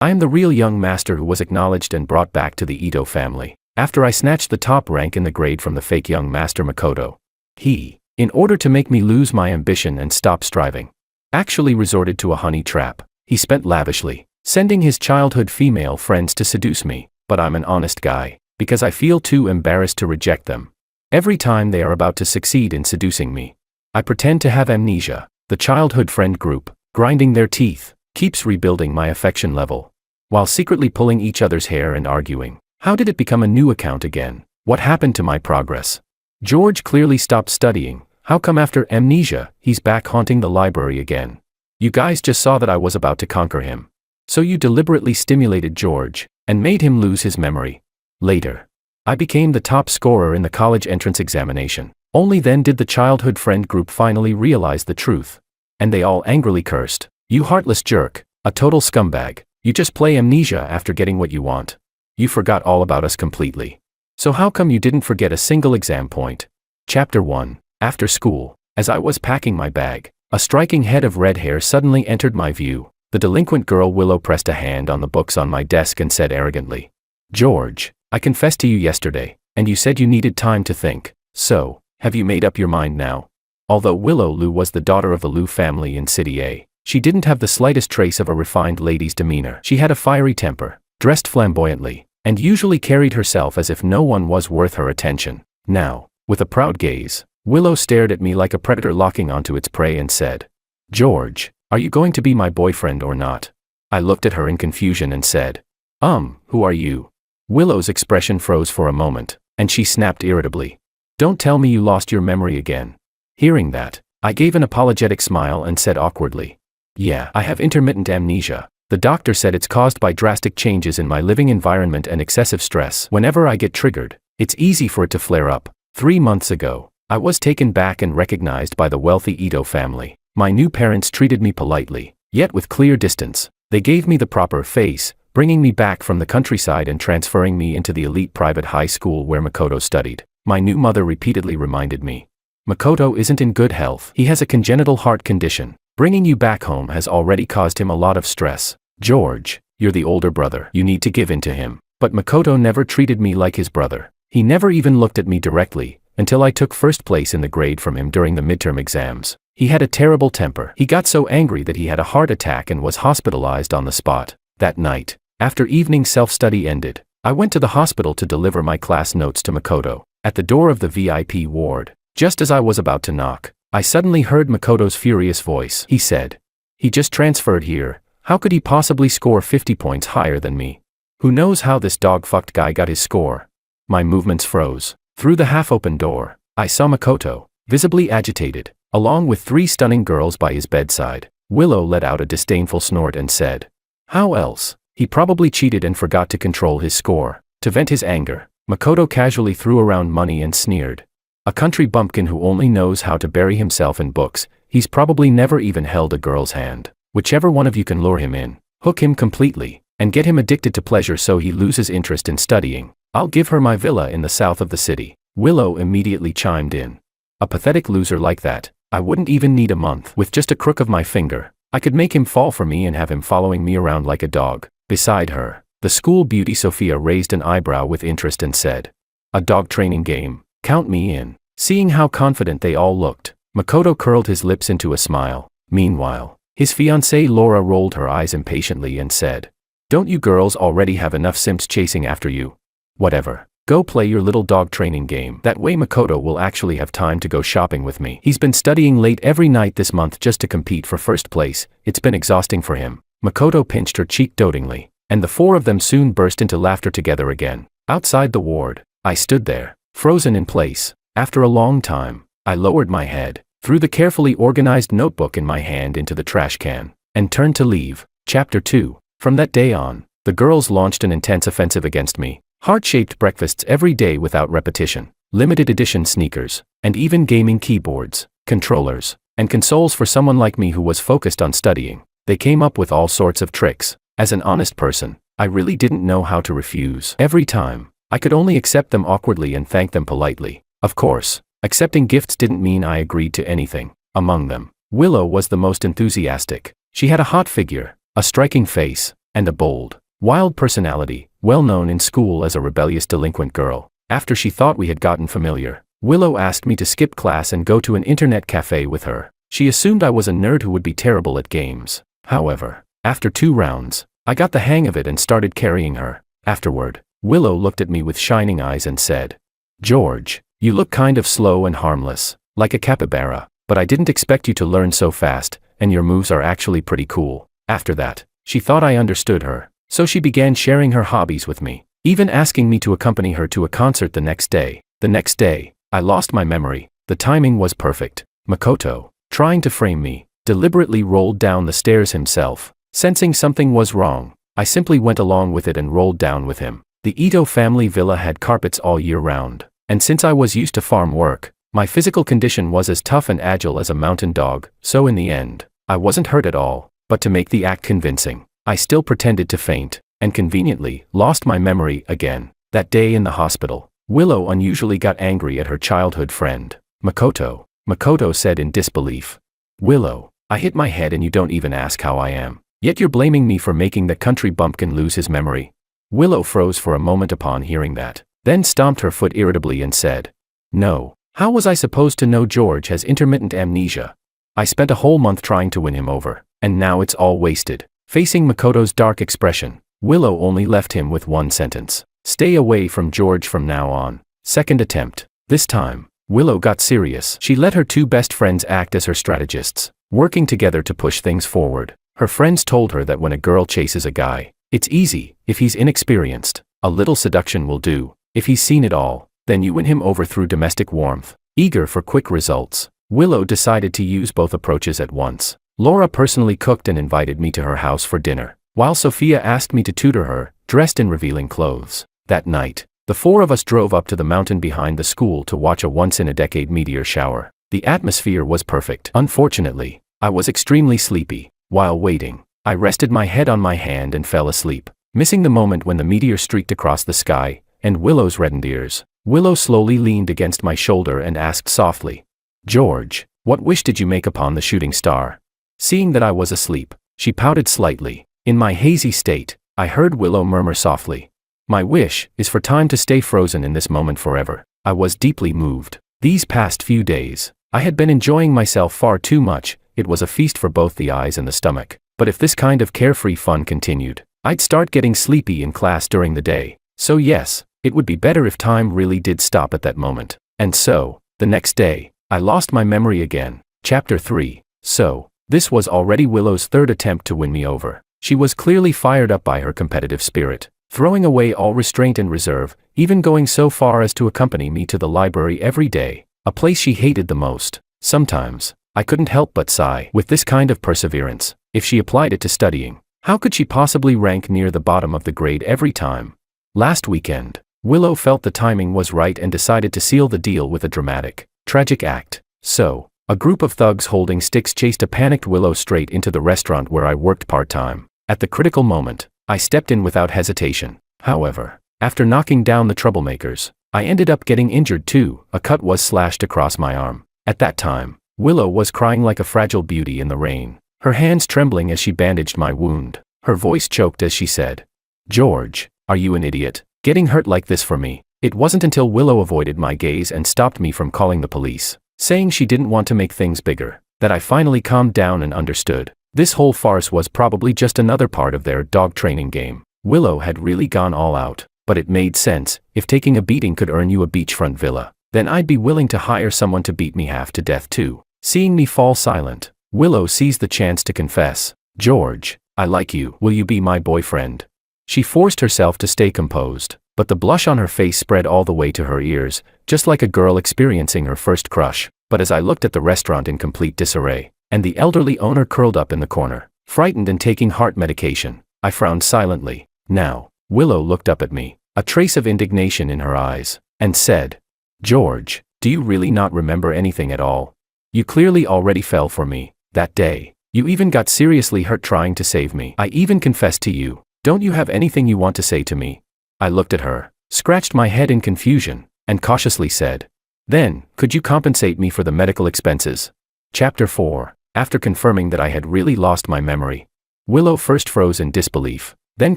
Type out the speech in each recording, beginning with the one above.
I am the real young master who was acknowledged and brought back to the Ito family, after I snatched the top rank in the grade from the fake young master Makoto. He, in order to make me lose my ambition and stop striving, actually resorted to a honey trap. He spent lavishly, sending his childhood female friends to seduce me, but I'm an honest guy, because I feel too embarrassed to reject them. Every time they are about to succeed in seducing me, I pretend to have amnesia. The childhood friend group, grinding their teeth, keeps rebuilding my affection level, while secretly pulling each other's hair and arguing. How did it become a new account again? What happened to my progress? George clearly stopped studying. How come after amnesia, he's back haunting the library again? You guys just saw that I was about to conquer him. So you deliberately stimulated George, and made him lose his memory. Later, I became the top scorer in the college entrance examination. Only then did the childhood friend group finally realize the truth. And they all angrily cursed. You heartless jerk, a total scumbag. You just play amnesia after getting what you want. You forgot all about us completely. So how come you didn't forget a single exam point? Chapter 1. After school, as I was packing my bag, a striking head of red hair suddenly entered my view. The delinquent girl Willow pressed a hand on the books on my desk and said arrogantly, "George, I confessed to you yesterday, and you said you needed time to think. So, have you made up your mind now?" Although Willow Lu was the daughter of the Lu family in City A, she didn't have the slightest trace of a refined lady's demeanor. She had a fiery temper, dressed flamboyantly, and usually carried herself as if no one was worth her attention. Now, with a proud gaze, Willow stared at me like a predator locking onto its prey and said, "George, are you going to be my boyfriend or not?" I looked at her in confusion and said, Who are you?" Willow's expression froze for a moment, and she snapped irritably, "Don't tell me you lost your memory again." Hearing that, I gave an apologetic smile and said awkwardly, "Yeah, I have intermittent amnesia. The doctor said it's caused by drastic changes in my living environment and excessive stress. Whenever I get triggered, it's easy for it to flare up. 3 months ago, I was taken back and recognized by the wealthy Ito family. My new parents treated me politely, yet with clear distance. They gave me the proper face, bringing me back from the countryside and transferring me into the elite private high school where Makoto studied. My new mother repeatedly reminded me, Makoto isn't in good health. He has a congenital heart condition. Bringing you back home has already caused him a lot of stress. George, you're the older brother. You need to give in to him. But Makoto never treated me like his brother. He never even looked at me directly, until I took first place in the grade from him during the midterm exams. He had a terrible temper. He got so angry that he had a heart attack and was hospitalized on the spot. That night, after evening self-study ended, I went to the hospital to deliver my class notes to Makoto. At the door of the VIP ward, just as I was about to knock, I suddenly heard Makoto's furious voice. He said, "He just transferred here. How could he possibly score 50 points higher than me? Who knows how this dog-fucked guy got his score?" My movements froze. Through the half-open door, I saw Makoto, visibly agitated, along with 3 stunning girls by his bedside. Willow let out a disdainful snort and said, "How else? He probably cheated and forgot to control his score." To vent his anger, Makoto casually threw around money and sneered, "A country bumpkin who only knows how to bury himself in books. He's probably never even held a girl's hand. Whichever one of you can lure him in, hook him completely, and get him addicted to pleasure so he loses interest in studying. I'll give her my villa in the south of the city." Willow immediately chimed in. "A pathetic loser like that, I wouldn't even need a month. With just a crook of my finger, I could make him fall for me and have him following me around like a dog." Beside her, the school beauty Sophia raised an eyebrow with interest and said, "A dog training game? Count me in." Seeing how confident they all looked, Makoto curled his lips into a smile. Meanwhile, his fiancée Laura rolled her eyes impatiently and said, "Don't you girls already have enough simps chasing after you? Whatever. Go play your little dog training game. That way Makoto will actually have time to go shopping with me. He's been studying late every night this month just to compete for first place. It's been exhausting for him." Makoto pinched her cheek dotingly, and the 4 of them soon burst into laughter together again. Outside the ward, I stood there, frozen in place. After a long time, I lowered my head, threw the carefully organized notebook in my hand into the trash can, and turned to leave. Chapter 2. From that day on, the girls launched an intense offensive against me. Heart-shaped breakfasts every day without repetition, limited edition sneakers, and even gaming keyboards, controllers, and consoles for someone like me who was focused on studying. They came up with all sorts of tricks. As an honest person, I really didn't know how to refuse. Every time, I could only accept them awkwardly and thank them politely. Of course, accepting gifts didn't mean I agreed to anything. Among them, Willow was the most enthusiastic. She had a hot figure, a striking face, and a bold, wild personality, well known in school as a rebellious delinquent girl. After she thought we had gotten familiar, Willow asked me to skip class and go to an internet cafe with her. She assumed I was a nerd who would be terrible at games. However, after 2 rounds, I got the hang of it and started carrying her. Afterward, Willow looked at me with shining eyes and said, "George, you look kind of slow and harmless, like a capybara, but I didn't expect you to learn so fast, and your moves are actually pretty cool." After that, she thought I understood her, so she began sharing her hobbies with me, even asking me to accompany her to a concert the next day. The next day, I lost my memory. The timing was perfect. Makoto, trying to frame me, deliberately rolled down the stairs himself. Sensing something was wrong, I simply went along with it and rolled down with him. The Ito family villa had carpets all year round, and since I was used to farm work, my physical condition was as tough and agile as a mountain dog, so in the end, I wasn't hurt at all. But to make the act convincing, I still pretended to faint, and conveniently lost my memory again. That day in the hospital, Willow unusually got angry at her childhood friend, Makoto. Makoto said in disbelief, "Willow, I hit my head and you don't even ask how I am. Yet you're blaming me for making the country bumpkin lose his memory." Willow froze for a moment upon hearing that, then stomped her foot irritably and said, "No, how was I supposed to know George has intermittent amnesia? I spent a whole month trying to win him over, and now it's all wasted." Facing Makoto's dark expression, Willow only left him with one sentence: "Stay away from George from now on." Second attempt. This time, Willow got serious. She let her 2 best friends act as her strategists, working together to push things forward. Her friends told her that when a girl chases a guy, it's easy. If he's inexperienced, a little seduction will do. If he's seen it all, then you win him over through domestic warmth. Eager for quick results, Willow decided to use both approaches at once. Laura personally cooked and invited me to her house for dinner, while Sophia asked me to tutor her, dressed in revealing clothes. That night, the 4 of us drove up to the mountain behind the school to watch a once-in-a-decade meteor shower. The atmosphere was perfect. Unfortunately, I was extremely sleepy. While waiting, I rested my head on my hand and fell asleep, missing the moment when the meteor streaked across the sky, and Willow's reddened ears. Willow slowly leaned against my shoulder and asked softly, "George, what wish did you make upon the shooting star?" Seeing that I was asleep, she pouted slightly. In my hazy state, I heard Willow murmur softly, "My wish is for time to stay frozen in this moment forever." I was deeply moved. These past few days, I had been enjoying myself far too much. It was a feast for both the eyes and the stomach. But if this kind of carefree fun continued, I'd start getting sleepy in class during the day. So yes, it would be better if time really did stop at that moment. And so, the next day, I lost my memory again. Chapter 3. So, this was already Willow's 3rd attempt to win me over. She was clearly fired up by her competitive spirit, throwing away all restraint and reserve, even going so far as to accompany me to the library every day, a place she hated the most. Sometimes, I couldn't help but sigh. With this kind of perseverance, if she applied it to studying, how could she possibly rank near the bottom of the grade every time? Last weekend, Willow felt the timing was right and decided to seal the deal with a dramatic, tragic act. So, a group of thugs holding sticks chased a panicked Willow straight into the restaurant where I worked part-time. At the critical moment, I stepped in without hesitation. However, after knocking down the troublemakers, I ended up getting injured too. A cut was slashed across my arm. At that time, Willow was crying like a fragile beauty in the rain, her hands trembling as she bandaged my wound. Her voice choked as she said, "George, are you an idiot? Getting hurt like this for me?" It wasn't until Willow avoided my gaze and stopped me from calling the police, saying she didn't want to make things bigger, that I finally calmed down and understood. This whole farce was probably just another part of their dog training game. Willow had really gone all out, but it made sense. If taking a beating could earn you a beachfront villa, then I'd be willing to hire someone to beat me half to death too. Seeing me fall silent, Willow seized the chance to confess, "George, I like you. Will you be my boyfriend?" She forced herself to stay composed, but the blush on her face spread all the way to her ears, just like a girl experiencing her first crush. But as I looked at the restaurant in complete disarray, and the elderly owner curled up in the corner, frightened and taking heart medication, I frowned silently. Now, Willow looked up at me, a trace of indignation in her eyes, and said, "George, do you really not remember anything at all? You clearly already fell for me that day. You even got seriously hurt trying to save me. I even confessed to you. Don't you have anything you want to say to me?" I looked at her, scratched my head in confusion, and cautiously said, "Then, could you compensate me for the medical expenses?" Chapter 4. After confirming that I had really lost my memory, Willow first froze in disbelief, then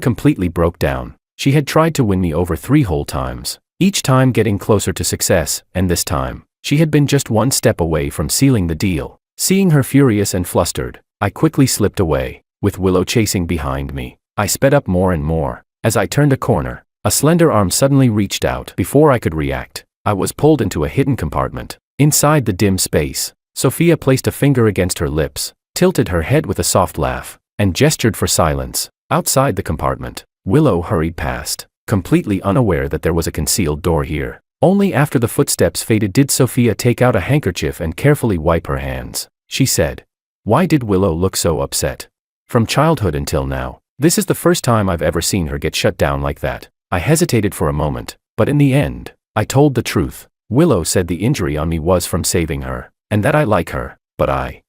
completely broke down. She had tried to win me over 3 whole times, each time getting closer to success, and this time, she had been just one step away from sealing the deal. Seeing her furious and flustered, I quickly slipped away, with Willow chasing behind me. I sped up more and more. As I turned a corner, a slender arm suddenly reached out. Before I could react, I was pulled into a hidden compartment. Inside the dim space, Sophia placed a finger against her lips, tilted her head with a soft laugh, and gestured for silence. Outside the compartment, Willow hurried past, completely unaware that there was a concealed door here. Only after the footsteps faded did Sophia take out a handkerchief and carefully wipe her hands. She said, "Why did Willow look so upset? From childhood until now, this is the first time I've ever seen her get shut down like that." I hesitated for a moment, but in the end, I told the truth. Willow said the injury on me was from saving her, and that I like her, but I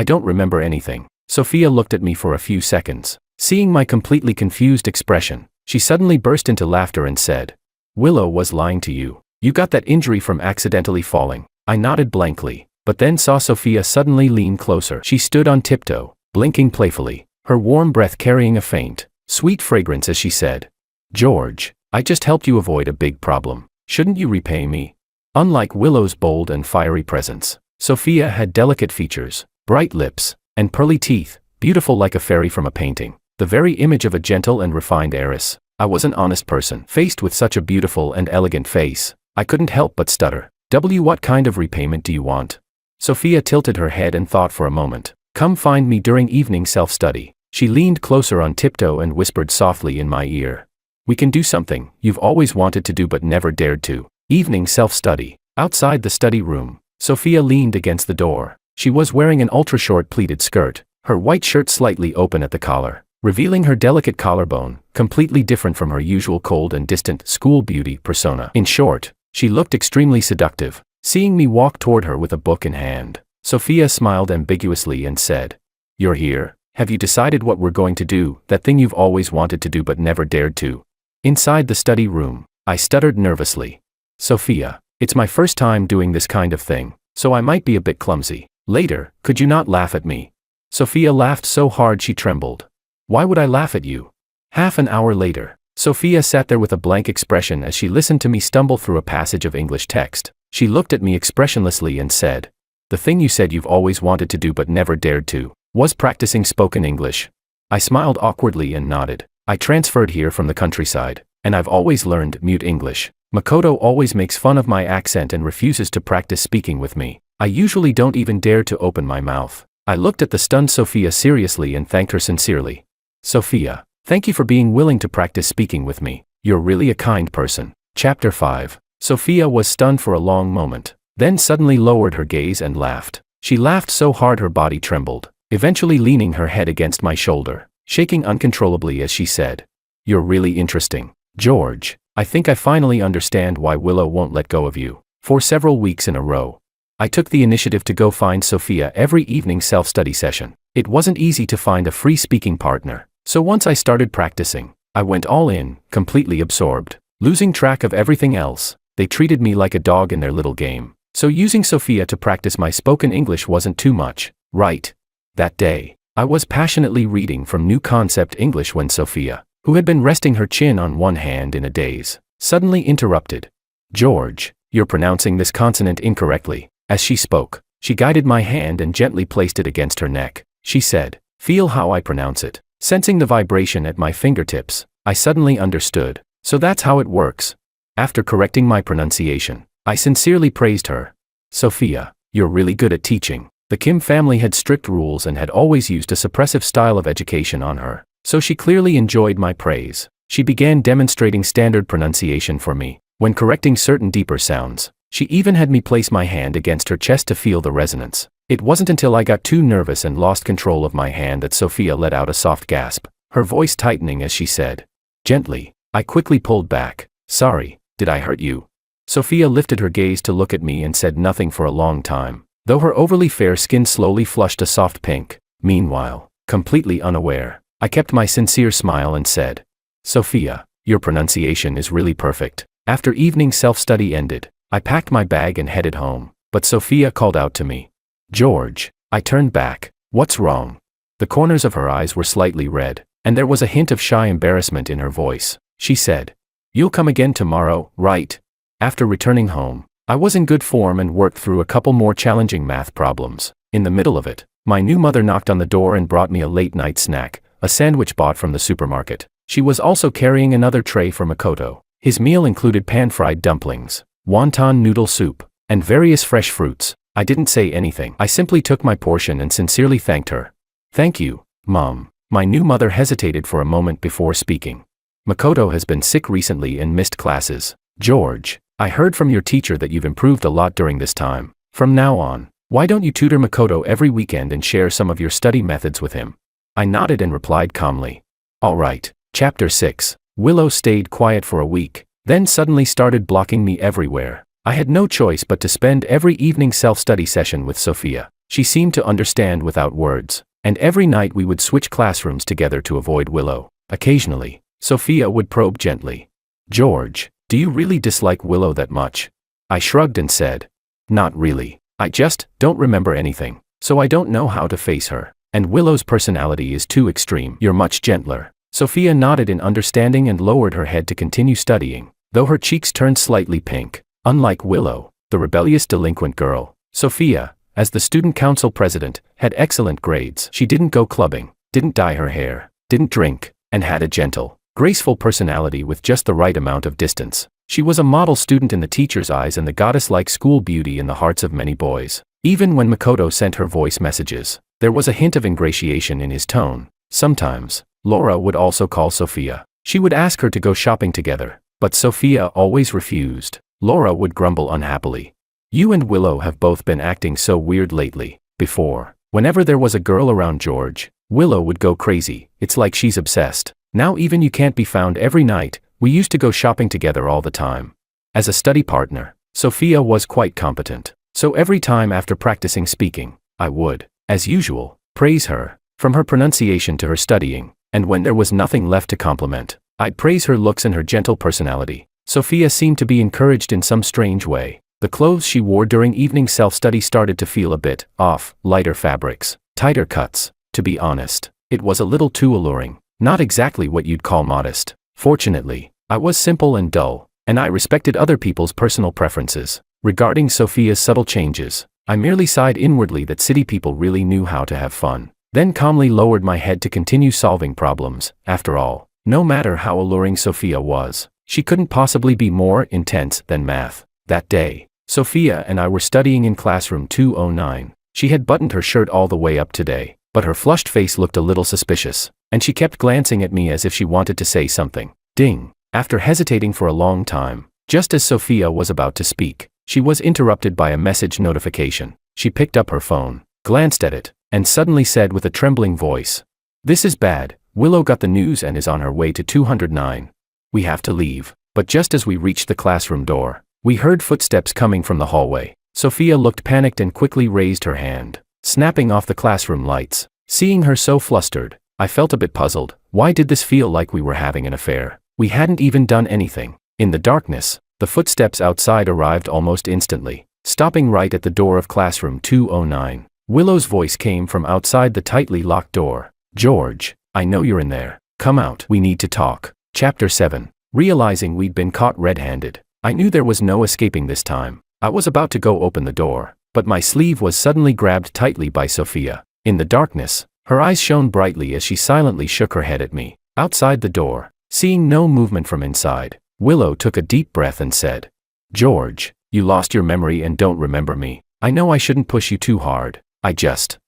don't remember anything. Sophia looked at me for a few seconds. Seeing my completely confused expression, she suddenly burst into laughter and said, "Willow was lying to you. You got that injury from accidentally falling." I nodded blankly, but then saw Sophia suddenly lean closer. She stood on tiptoe, blinking playfully, her warm breath carrying a faint, sweet fragrance as she said, "George, I just helped you avoid a big problem. Shouldn't you repay me?" Unlike Willow's bold and fiery presence, Sophia had delicate features, bright lips, and pearly teeth, beautiful like a fairy from a painting, the very image of a gentle and refined heiress. I was an honest person. Faced with such a beautiful and elegant face, I couldn't help but stutter. What kind of repayment do you want?" Sophia tilted her head and thought for a moment. "Come find me during evening self-study." She leaned closer on tiptoe and whispered softly in my ear, "We can do something you've always wanted to do but never dared to." Evening self-study. Outside the study room, Sophia leaned against the door. She was wearing an ultra-short pleated skirt, her white shirt slightly open at the collar, revealing her delicate collarbone, completely different from her usual cold and distant school beauty persona. In short, she looked extremely seductive. Seeing me walk toward her with a book in hand, Sophia smiled ambiguously and said, "You're here. Have you decided what we're going to do, that thing you've always wanted to do but never dared to?" Inside the study room, I stuttered nervously. "Sophia, it's my first time doing this kind of thing, so I might be a bit clumsy. Later, could you not laugh at me?" Sophia laughed so hard she trembled. "Why would I laugh at you?" Half an hour later, Sophia sat there with a blank expression as she listened to me stumble through a passage of English text. She looked at me expressionlessly and said, "The thing you said you've always wanted to do but never dared to, was practicing spoken English." I smiled awkwardly and nodded. "I transferred here from the countryside, and I've always learned mute English. Makoto always makes fun of my accent and refuses to practice speaking with me. I usually don't even dare to open my mouth." I looked at the stunned Sophia seriously and thanked her sincerely. "Sophia, thank you for being willing to practice speaking with me. You're really a kind person." Chapter 5. Sophia was stunned for a long moment, then suddenly lowered her gaze and laughed. She laughed so hard her body trembled, eventually leaning her head against my shoulder, shaking uncontrollably as she said, "You're really interesting, George. I think I finally understand why Willow won't let go of you." For several weeks in a row, I took the initiative to go find Sophia every evening self-study session. It wasn't easy to find a free speaking partner, so once I started practicing, I went all in, completely absorbed, losing track of everything else. They treated me like a dog in their little game, so using Sophia to practice my spoken English wasn't too much, right? That day, I was passionately reading from New Concept English when Sophia, who had been resting her chin on one hand in a daze, suddenly interrupted. "George, you're pronouncing this consonant incorrectly." As she spoke, she guided my hand and gently placed it against her neck. She said, "Feel how I pronounce it." Sensing the vibration at my fingertips, I suddenly understood. So that's how it works. After correcting my pronunciation, I sincerely praised her. "Sophia, you're really good at teaching." The Kim family had strict rules and had always used a suppressive style of education on her, so she clearly enjoyed my praise. She began demonstrating standard pronunciation for me. When correcting certain deeper sounds, she even had me place my hand against her chest to feel the resonance. It wasn't until I got too nervous and lost control of my hand that Sophia let out a soft gasp, her voice tightening as she said, gently. I quickly pulled back. "Sorry, did I hurt you?" Sophia lifted her gaze to look at me and said nothing for a long time, though her overly fair skin slowly flushed a soft pink. Meanwhile, completely unaware, I kept my sincere smile and said, "Sophia, your pronunciation is really perfect." After evening self-study ended, I packed my bag and headed home, but Sophia called out to me. "George." I turned back. "What's wrong?" The corners of her eyes were slightly red, and there was a hint of shy embarrassment in her voice. She said, "You'll come again tomorrow, right?" After returning home, I was in good form and worked through a couple more challenging math problems. In the middle of it, my new mother knocked on the door and brought me a late-night snack, a sandwich bought from the supermarket. She was also carrying another tray for Makoto. His meal included pan-fried dumplings, wonton noodle soup, and various fresh fruits. I didn't say anything. I simply took my portion and sincerely thanked her. "Thank you, Mom." My new mother hesitated for a moment before speaking. "Makoto has been sick recently and missed classes. George, I heard from your teacher that you've improved a lot during this time. From now on, why don't you tutor Makoto every weekend and share some of your study methods with him?" I nodded and replied calmly, "All right." Chapter 6. Willow stayed quiet for a week, then suddenly started blocking me everywhere. I had no choice but to spend every evening self-study session with Sophia. She seemed to understand without words, and every night we would switch classrooms together to avoid Willow. Occasionally, Sophia would probe gently. "George, do you really dislike Willow that much?" I shrugged and said, "Not really. I just don't remember anything, so I don't know how to face her. And Willow's personality is too extreme. You're much gentler." Sophia nodded in understanding and lowered her head to continue studying, though her cheeks turned slightly pink. Unlike Willow, the rebellious delinquent girl, Sophia, as the student council president, had excellent grades. She didn't go clubbing, didn't dye her hair, didn't drink, and had a gentle, graceful personality with just the right amount of distance. She was a model student in the teacher's eyes and the goddess-like school beauty in the hearts of many boys. Even when Makoto sent her voice messages, there was a hint of ingratiation in his tone. Sometimes, Laura would also call Sophia. She would ask her to go shopping together, but Sophia always refused. Laura would grumble unhappily. "You and Willow have both been acting so weird lately." Before, whenever there was a girl around George, Willow would go crazy. "It's like she's obsessed. Now even you can't be found every night. We used to go shopping together all the time." As a study partner, Sophia was quite competent. So every time after practicing speaking, I would, as usual, praise her, from her pronunciation to her studying, and when there was nothing left to compliment, I'd praise her looks and her gentle personality. Sophia seemed to be encouraged in some strange way. The clothes she wore during evening self-study started to feel a bit off, lighter fabrics, tighter cuts. To be honest, it was a little too alluring, not exactly what you'd call modest. Fortunately, I was simple and dull, and I respected other people's personal preferences. Regarding Sophia's subtle changes, I merely sighed inwardly that city people really knew how to have fun, then calmly lowered my head to continue solving problems. After all, no matter how alluring Sophia was, she couldn't possibly be more intense than math. That day, Sophia and I were studying in classroom 209. She had buttoned her shirt all the way up today, but her flushed face looked a little suspicious, and she kept glancing at me as if she wanted to say something. Ding! After hesitating for a long time, just as Sophia was about to speak, she was interrupted by a message notification. She picked up her phone, glanced at it, and suddenly said with a trembling voice, "This is bad. Willow got the news and is on her way to 209. We have to leave." But just as we reached the classroom door, we heard footsteps coming from the hallway. Sophia looked panicked and quickly raised her hand, snapping off the classroom lights. Seeing her so flustered, I felt a bit puzzled. Why did this feel like we were having an affair? We hadn't even done anything. In the darkness, the footsteps outside arrived almost instantly, stopping right at the door of classroom 209. Willow's voice came from outside the tightly locked door. "George, I know you're in there. Come out. We need to talk." Chapter 7. Realizing we'd been caught red-handed, I knew there was no escaping this time. I was about to go open the door, but my sleeve was suddenly grabbed tightly by Sophia. In the darkness, her eyes shone brightly as she silently shook her head at me. Outside the door, seeing no movement from inside, Willow took a deep breath and said, "George, you lost your memory and don't remember me. I know I shouldn't push you too hard. I just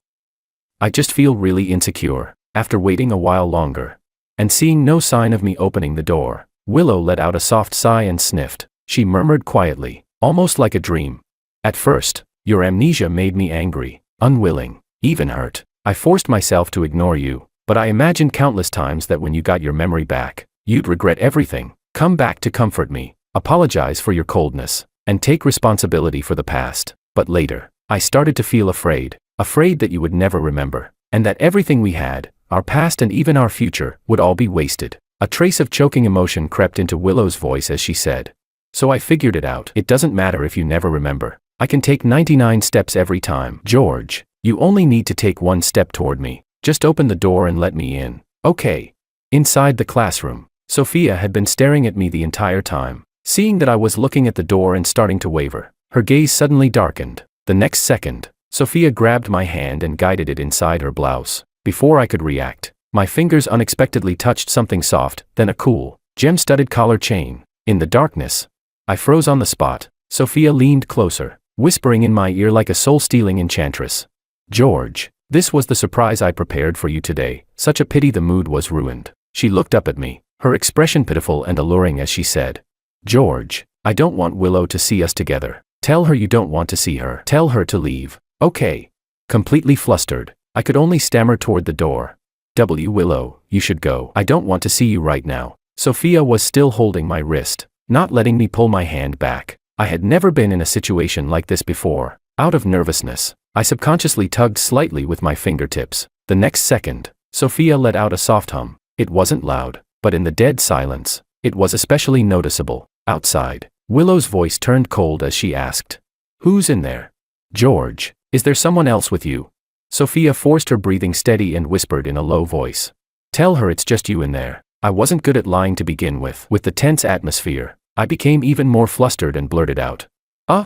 feel really insecure." After waiting a while longer, and seeing no sign of me opening the door, Willow let out a soft sigh and sniffed. She murmured quietly, almost like a dream, "At first, your amnesia made me angry, unwilling, even hurt. I forced myself to ignore you, but I imagined countless times that when you got your memory back, you'd regret everything, come back to comfort me, apologize for your coldness, and take responsibility for the past. But later, I started to feel afraid that you would never remember, and that everything we had, our past and even our future, would all be wasted." A trace of choking emotion crept into Willow's voice as she said, "So I figured it out. It doesn't matter if you never remember. I can take 99 steps every time. George, you only need to take one step toward me. Just open the door and let me in. Okay." Inside the classroom, Sophia had been staring at me the entire time. Seeing that I was looking at the door and starting to waver, her gaze suddenly darkened. The next second, Sophia grabbed my hand and guided it inside her blouse. Before I could react, my fingers unexpectedly touched something soft, then a cool, gem-studded collar chain. In the darkness, I froze on the spot. Sophia leaned closer, whispering in my ear like a soul-stealing enchantress. "George, this was the surprise I prepared for you today. Such a pity the mood was ruined." She looked up at me, her expression pitiful and alluring as she said, "George, I don't want Willow to see us together. Tell her you don't want to see her. Tell her to leave." "Okay." Completely flustered, I could only stammer toward the door. "Willow, you should go. I don't want to see you right now." Sophia was still holding my wrist, not letting me pull my hand back. I had never been in a situation like this before. Out of nervousness, I subconsciously tugged slightly with my fingertips. The next second, Sophia let out a soft hum. It wasn't loud, but in the dead silence, it was especially noticeable. Outside, Willow's voice turned cold as she asked, "Who's in there?" "George, is there someone else with you?" Sophia forced her breathing steady and whispered in a low voice, "Tell her it's just you in there." I wasn't good at lying to begin with. With the tense atmosphere, I became even more flustered and blurted out,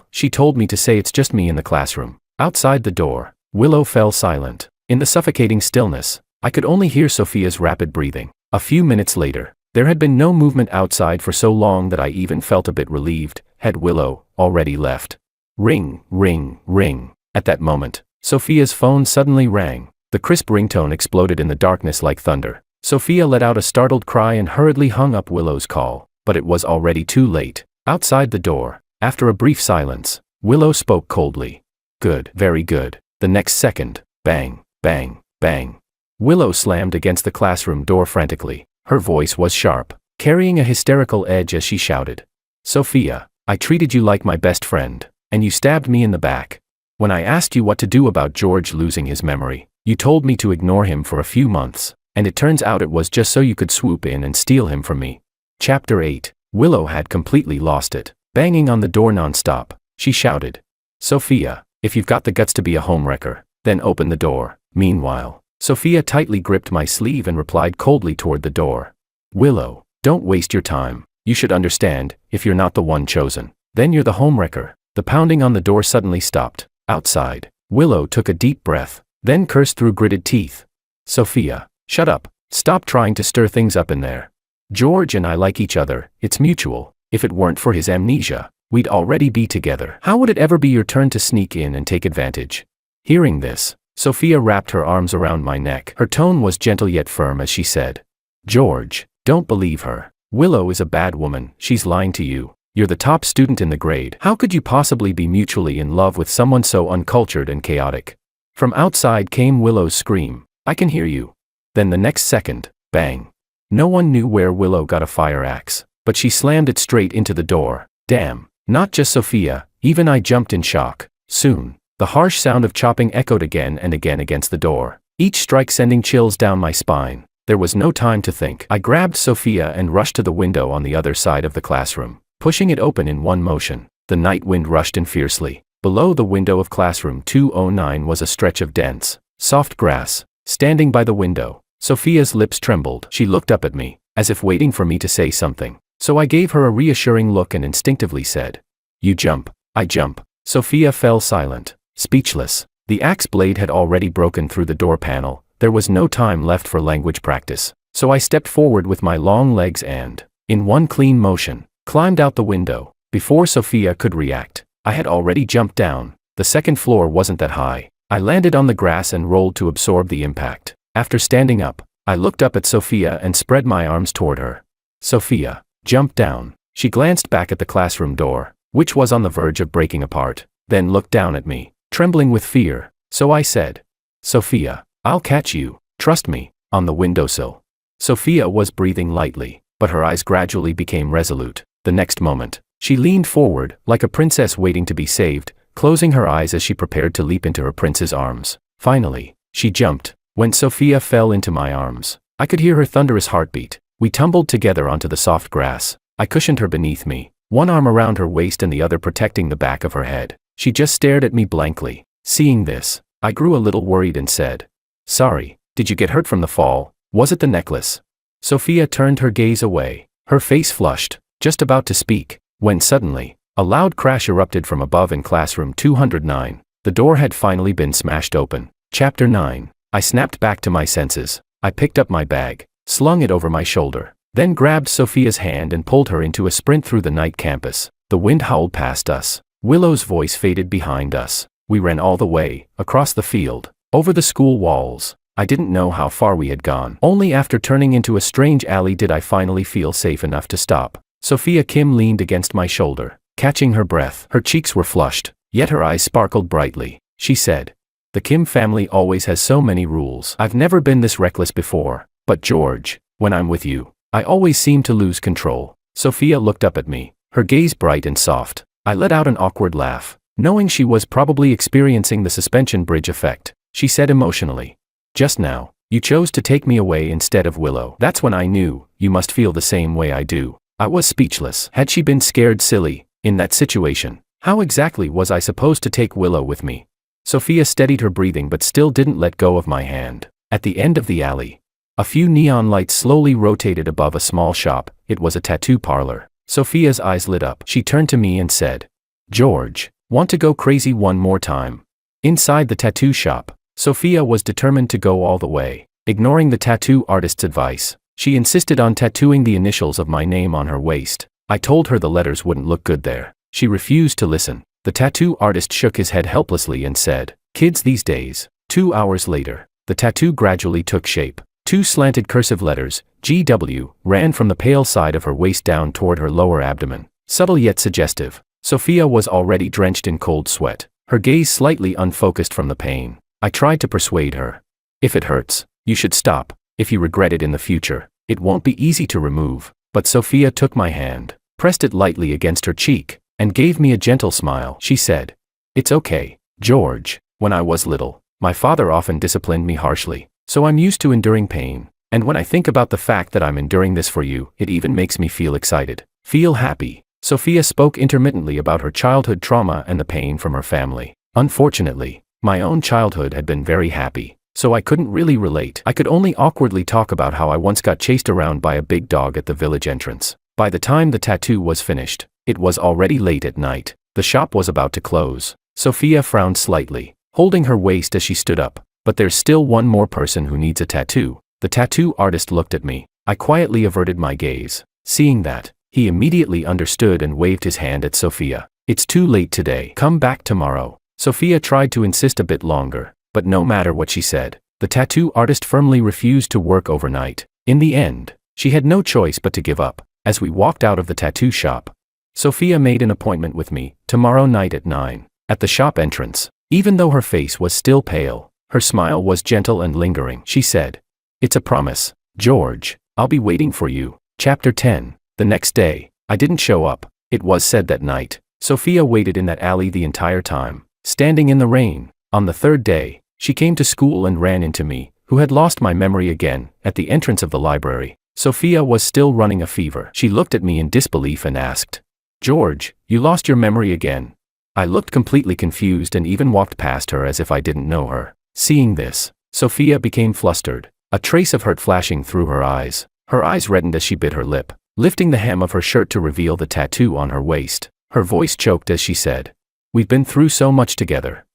She told me to say it's just me in the classroom." Outside the door, Willow fell silent. In the suffocating stillness, I could only hear Sophia's rapid breathing. A few minutes later, there had been no movement outside for so long that I even felt a bit relieved. Had Willow already left? Ring, ring, ring. At that moment, Sophia's phone suddenly rang. The crisp ringtone exploded in the darkness like thunder. Sophia let out a startled cry and hurriedly hung up Willow's call, but it was already too late. Outside the door, after a brief silence, Willow spoke coldly. "Good, very good." The next second, bang, bang, bang. Willow slammed against the classroom door frantically. Her voice was sharp, carrying a hysterical edge as she shouted, "Sophia, I treated you like my best friend, and you stabbed me in the back. When I asked you what to do about George losing his memory, you told me to ignore him for a few months, and it turns out it was just so you could swoop in and steal him from me." Chapter 8. Willow had completely lost it. Banging on the door non-stop, she shouted, "Sophia, if you've got the guts to be a homewrecker, then open the door." Meanwhile, Sophia tightly gripped my sleeve and replied coldly toward the door, "Willow, don't waste your time. You should understand, if you're not the one chosen, then you're the homewrecker." The pounding on the door suddenly stopped. Outside, Willow took a deep breath, then cursed through gritted teeth. "Sophia, shut up. Stop trying to stir things up in there. George and I like each other, it's mutual. If it weren't for his amnesia, we'd already be together. How would it ever be your turn to sneak in and take advantage?" Hearing this, Sophia wrapped her arms around my neck. Her tone was gentle yet firm as she said, "George, don't believe her. Willow is a bad woman. She's lying to you. You're the top student in the grade. How could you possibly be mutually in love with someone so uncultured and chaotic?" From outside came Willow's scream, "I can hear you." Then the next second, bang. No one knew where Willow got a fire axe, but she slammed it straight into the door. Damn, not just Sophia, even I jumped in shock. Soon, the harsh sound of chopping echoed again and again against the door, each strike sending chills down my spine. There was no time to think. I grabbed Sophia and rushed to the window on the other side of the classroom, pushing it open in one motion. The night wind rushed in fiercely. Below the window of classroom 209 was a stretch of dense, soft grass. Standing by the window, Sophia's lips trembled. She looked up at me, as if waiting for me to say something. So I gave her a reassuring look and instinctively said, "You jump." I jump. Sophia fell silent, speechless. The axe blade had already broken through the door panel. There was no time left for language practice. So I stepped forward with my long legs and, in one clean motion, climbed out the window. Before Sophia could react, I had already jumped down. The second floor wasn't that high. I landed on the grass and rolled to absorb the impact. After standing up, I looked up at Sophia and spread my arms toward her. Sophia jumped down. She glanced back at the classroom door, which was on the verge of breaking apart, then looked down at me, trembling with fear. So I said, "Sophia, I'll catch you, trust me," on the windowsill. Sophia was breathing lightly, but her eyes gradually became resolute. The next moment, she leaned forward, like a princess waiting to be saved, closing her eyes as she prepared to leap into her prince's arms. Finally, she jumped. When Sophia fell into my arms, I could hear her thunderous heartbeat. We tumbled together onto the soft grass. I cushioned her beneath me, one arm around her waist and the other protecting the back of her head. She just stared at me blankly. Seeing this, I grew a little worried and said, "Sorry, did you get hurt from the fall? Was it the necklace?" Sophia turned her gaze away. Her face flushed, just about to speak, when suddenly, a loud crash erupted from above in classroom 209. The door had finally been smashed open. Chapter 9. I snapped back to my senses. I picked up my bag, slung it over my shoulder, then grabbed Sophia's hand and pulled her into a sprint through the night campus. The wind howled past us. Willow's voice faded behind us. We ran all the way, across the field, over the school walls. I didn't know how far we had gone. Only after turning into a strange alley did I finally feel safe enough to stop. Sophia Kim leaned against my shoulder, catching her breath. Her cheeks were flushed, yet her eyes sparkled brightly. She said, "The Kim family always has so many rules. I've never been this reckless before, but George, when I'm with you, I always seem to lose control." Sophia looked up at me, her gaze bright and soft. I let out an awkward laugh, knowing she was probably experiencing the suspension bridge effect. She said emotionally, "Just now, you chose to take me away instead of Willow. That's when I knew, you must feel the same way I do." I was speechless. Had she been scared silly, in that situation? How exactly was I supposed to take Willow with me? Sophia steadied her breathing but still didn't let go of my hand. At the end of the alley, a few neon lights slowly rotated above a small shop. It was a tattoo parlor. Sophia's eyes lit up. She turned to me and said, "George, want to go crazy one more time?" Inside the tattoo shop, Sophia was determined to go all the way. Ignoring the tattoo artist's advice, she insisted on tattooing the initials of my name on her waist. I told her the letters wouldn't look good there. She refused to listen. The tattoo artist shook his head helplessly and said, "Kids these days." 2 hours later, the tattoo gradually took shape. 2 slanted cursive letters, GW, ran from the pale side of her waist down toward her lower abdomen. Subtle yet suggestive. Sophia was already drenched in cold sweat, her gaze slightly unfocused from the pain. I tried to persuade her. "If it hurts, you should stop. If you regret it in the future, it won't be easy to remove." But Sophia took my hand, pressed it lightly against her cheek, and gave me a gentle smile. She said, "It's okay, George. When I was little, my father often disciplined me harshly, so I'm used to enduring pain. And when I think about the fact that I'm enduring this for you, it even makes me feel excited, feel happy." Sophia spoke intermittently about her childhood trauma and the pain from her family. Unfortunately, my own childhood had been very happy, so I couldn't really relate. I could only awkwardly talk about how I once got chased around by a big dog at the village entrance. By the time the tattoo was finished, it was already late at night. The shop was about to close. Sophia frowned slightly, holding her waist as she stood up. "But there's still one more person who needs a tattoo." The tattoo artist looked at me. I quietly averted my gaze. Seeing that, he immediately understood and waved his hand at Sophia. "It's too late today. Come back tomorrow." Sophia tried to insist a bit longer, but no matter what she said, the tattoo artist firmly refused to work overnight. In the end, she had no choice but to give up. As we walked out of the tattoo shop, Sophia made an appointment with me, tomorrow night at 9, at the shop entrance. Even though her face was still pale, her smile was gentle and lingering. She said, "It's a promise, George. I'll be waiting for you." Chapter 10. The next day, I didn't show up. It was said that night, Sophia waited in that alley the entire time, standing in the rain. On the third day, she came to school and ran into me, who had lost my memory again, at the entrance of the library. Sophia was still running a fever. She looked at me in disbelief and asked, "George, you lost your memory again?" I looked completely confused and even walked past her as if I didn't know her. Seeing this, Sophia became flustered, a trace of hurt flashing through her eyes. Her eyes reddened as she bit her lip, lifting the hem of her shirt to reveal the tattoo on her waist. Her voice choked as she said, "We've been through so much together.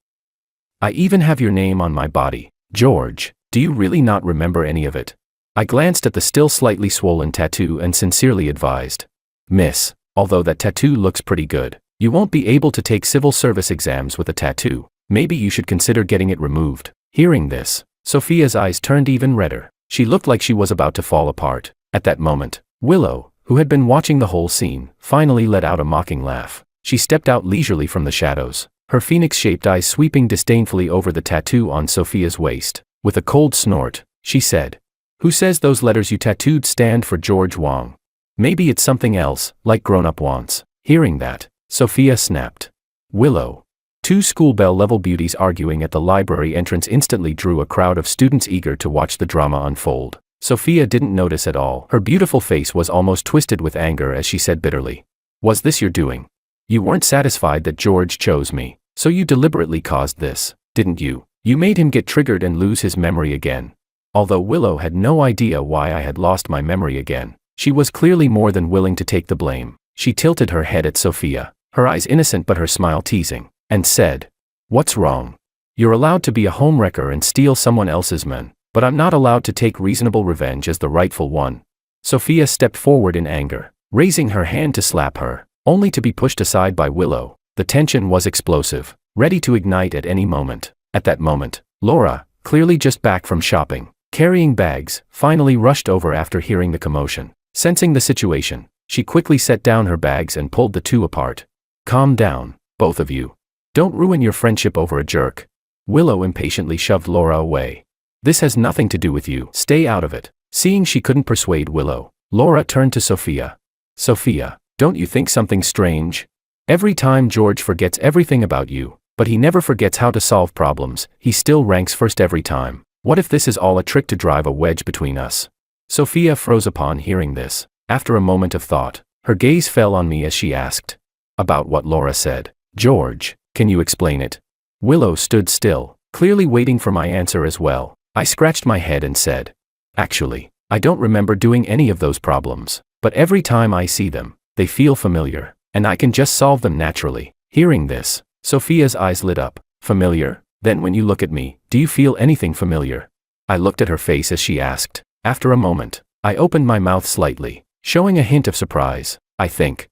I even have your name on my body. George, do you really not remember any of it?" I glanced at the still slightly swollen tattoo and sincerely advised, "Miss, although that tattoo looks pretty good, you won't be able to take civil service exams with a tattoo. Maybe you should consider getting it removed." Hearing this, Sophia's eyes turned even redder. She looked like she was about to fall apart. At that moment, Willow, who had been watching the whole scene, finally let out a mocking laugh. She stepped out leisurely from the shadows, her phoenix-shaped eyes sweeping disdainfully over the tattoo on Sophia's waist. With a cold snort, she said, "Who says those letters you tattooed stand for George Wong? Maybe it's something else, like grown-up wants." Hearing that, Sophia snapped. Willow. 2 school bell-level beauties arguing at the library entrance instantly drew a crowd of students eager to watch the drama unfold. Sophia didn't notice at all. Her beautiful face was almost twisted with anger as she said bitterly, "Was this your doing? You weren't satisfied that George chose me, so you deliberately caused this, didn't you? You made him get triggered and lose his memory again. Although Willow had no idea why I had lost my memory again, she was clearly more than willing to take the blame. She tilted her head at Sophia, her eyes innocent but her smile teasing, and said, "What's wrong? You're allowed to be a homewrecker and steal someone else's men, but I'm not allowed to take reasonable revenge as the rightful one." Sophia stepped forward in anger, raising her hand to slap her, only to be pushed aside by Willow. The tension was explosive, ready to ignite at any moment. At that moment, Laura, clearly just back from shopping, carrying bags, finally rushed over after hearing the commotion. Sensing the situation, she quickly set down her bags and pulled the two apart. "Calm down, both of you. Don't ruin your friendship over a jerk." Willow impatiently shoved Laura away. "This has nothing to do with you. Stay out of it." Seeing she couldn't persuade Willow, Laura turned to Sophia. "Sophia, don't you think something strange? Every time George forgets everything about you, but he never forgets how to solve problems, he still ranks first every time. What if this is all a trick to drive a wedge between us?" Sophia froze upon hearing this. After a moment of thought, her gaze fell on me as she asked, "About what Laura said? George, can you explain it?" Willow stood still, clearly waiting for my answer as well. I scratched my head and said, "Actually, I don't remember doing any of those problems, but every time I see them, they feel familiar, and I can just solve them naturally." Hearing this, Sophia's eyes lit up. "Familiar? Then when you look at me, do you feel anything familiar?" I looked at her face as she asked. After a moment, I opened my mouth slightly, showing a hint of surprise. "I think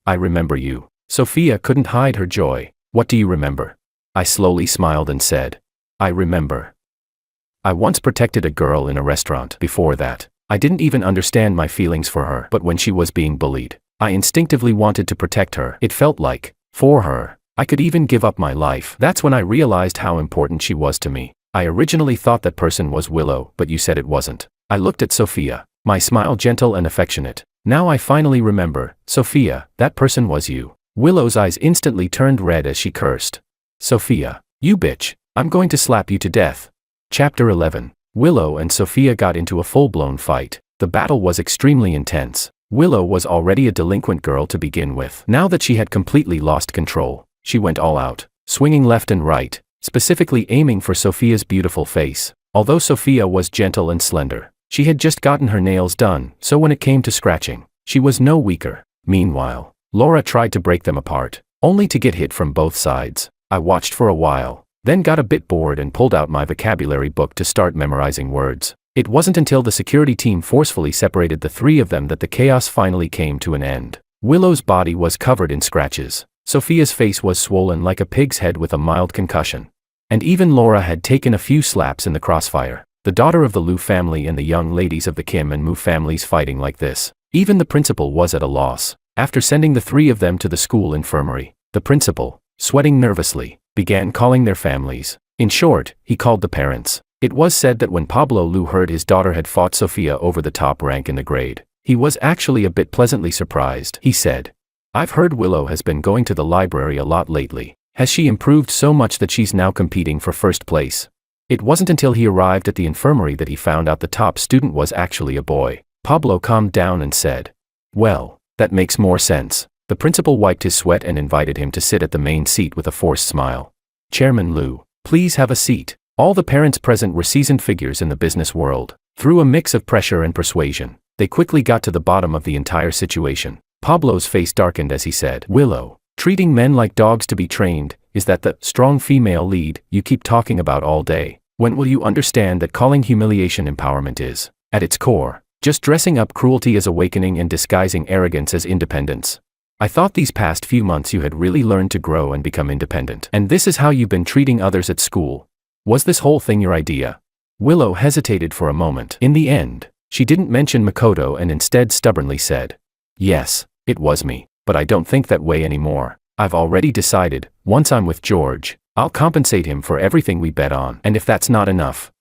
I remember you." Sophia couldn't hide her joy. "What do you remember?" I slowly smiled and said, "I remember. I once protected a girl in a restaurant. Before that, I didn't even understand my feelings for her, but when she was being bullied, I instinctively wanted to protect her. It felt like, for her, I could even give up my life. That's when I realized how important she was to me. I originally thought that person was Willow, but you said it wasn't." I looked at Sophia, my smile gentle and affectionate. "Now I finally remember, Sophia, that person was you." Willow's eyes instantly turned red as she cursed. "Sophia, you bitch, I'm going to slap you to death." Chapter 11. Willow and Sophia got into a full-blown fight. The battle was extremely intense. Willow was already a delinquent girl to begin with. Now that she had completely lost control, she went all out, swinging left and right, specifically aiming for Sophia's beautiful face. Although Sophia was gentle and slender, she had just gotten her nails done, so when it came to scratching, she was no weaker. Meanwhile, Laura tried to break them apart, only to get hit from both sides. I watched for a while, then got a bit bored and pulled out my vocabulary book to start memorizing words. It wasn't until the security team forcefully separated the three of them that the chaos finally came to an end. Willow's body was covered in scratches. Sophia's face was swollen like a pig's head with a mild concussion. And even Laura had taken a few slaps in the crossfire. The daughter of the Liu family and the young ladies of the Kim and Mu families fighting like this. Even the principal was at a loss. After sending the three of them to the school infirmary, the principal, sweating nervously, began calling their families. In short, he called the parents. It was said that when Pablo Liu heard his daughter had fought Sophia over the top rank in the grade, he was actually a bit pleasantly surprised. He said, "I've heard Willow has been going to the library a lot lately. Has she improved so much that she's now competing for first place?" It wasn't until he arrived at the infirmary that he found out the top student was actually a boy. Pablo calmed down and said, "Well, that makes more sense." The principal wiped his sweat and invited him to sit at the main seat with a forced smile. "Chairman Liu, please have a seat." All the parents present were seasoned figures in the business world. Through a mix of pressure and persuasion, they quickly got to the bottom of the entire situation. Pablo's face darkened as he said, "Willow, treating men like dogs to be trained, is that the strong female lead you keep talking about all day? When will you understand that calling humiliation empowerment is, at its core, just dressing up cruelty as awakening and disguising arrogance as independence? I thought these past few months you had really learned to grow and become independent. And this is how you've been treating others at school. Was this whole thing your idea?" Willow hesitated for a moment. In the end, she didn't mention Makoto and instead stubbornly said, "Yes, it was me, but I don't think that way anymore. I've already decided, once I'm with George, I'll compensate him for everything we bet on. And if that's not enough,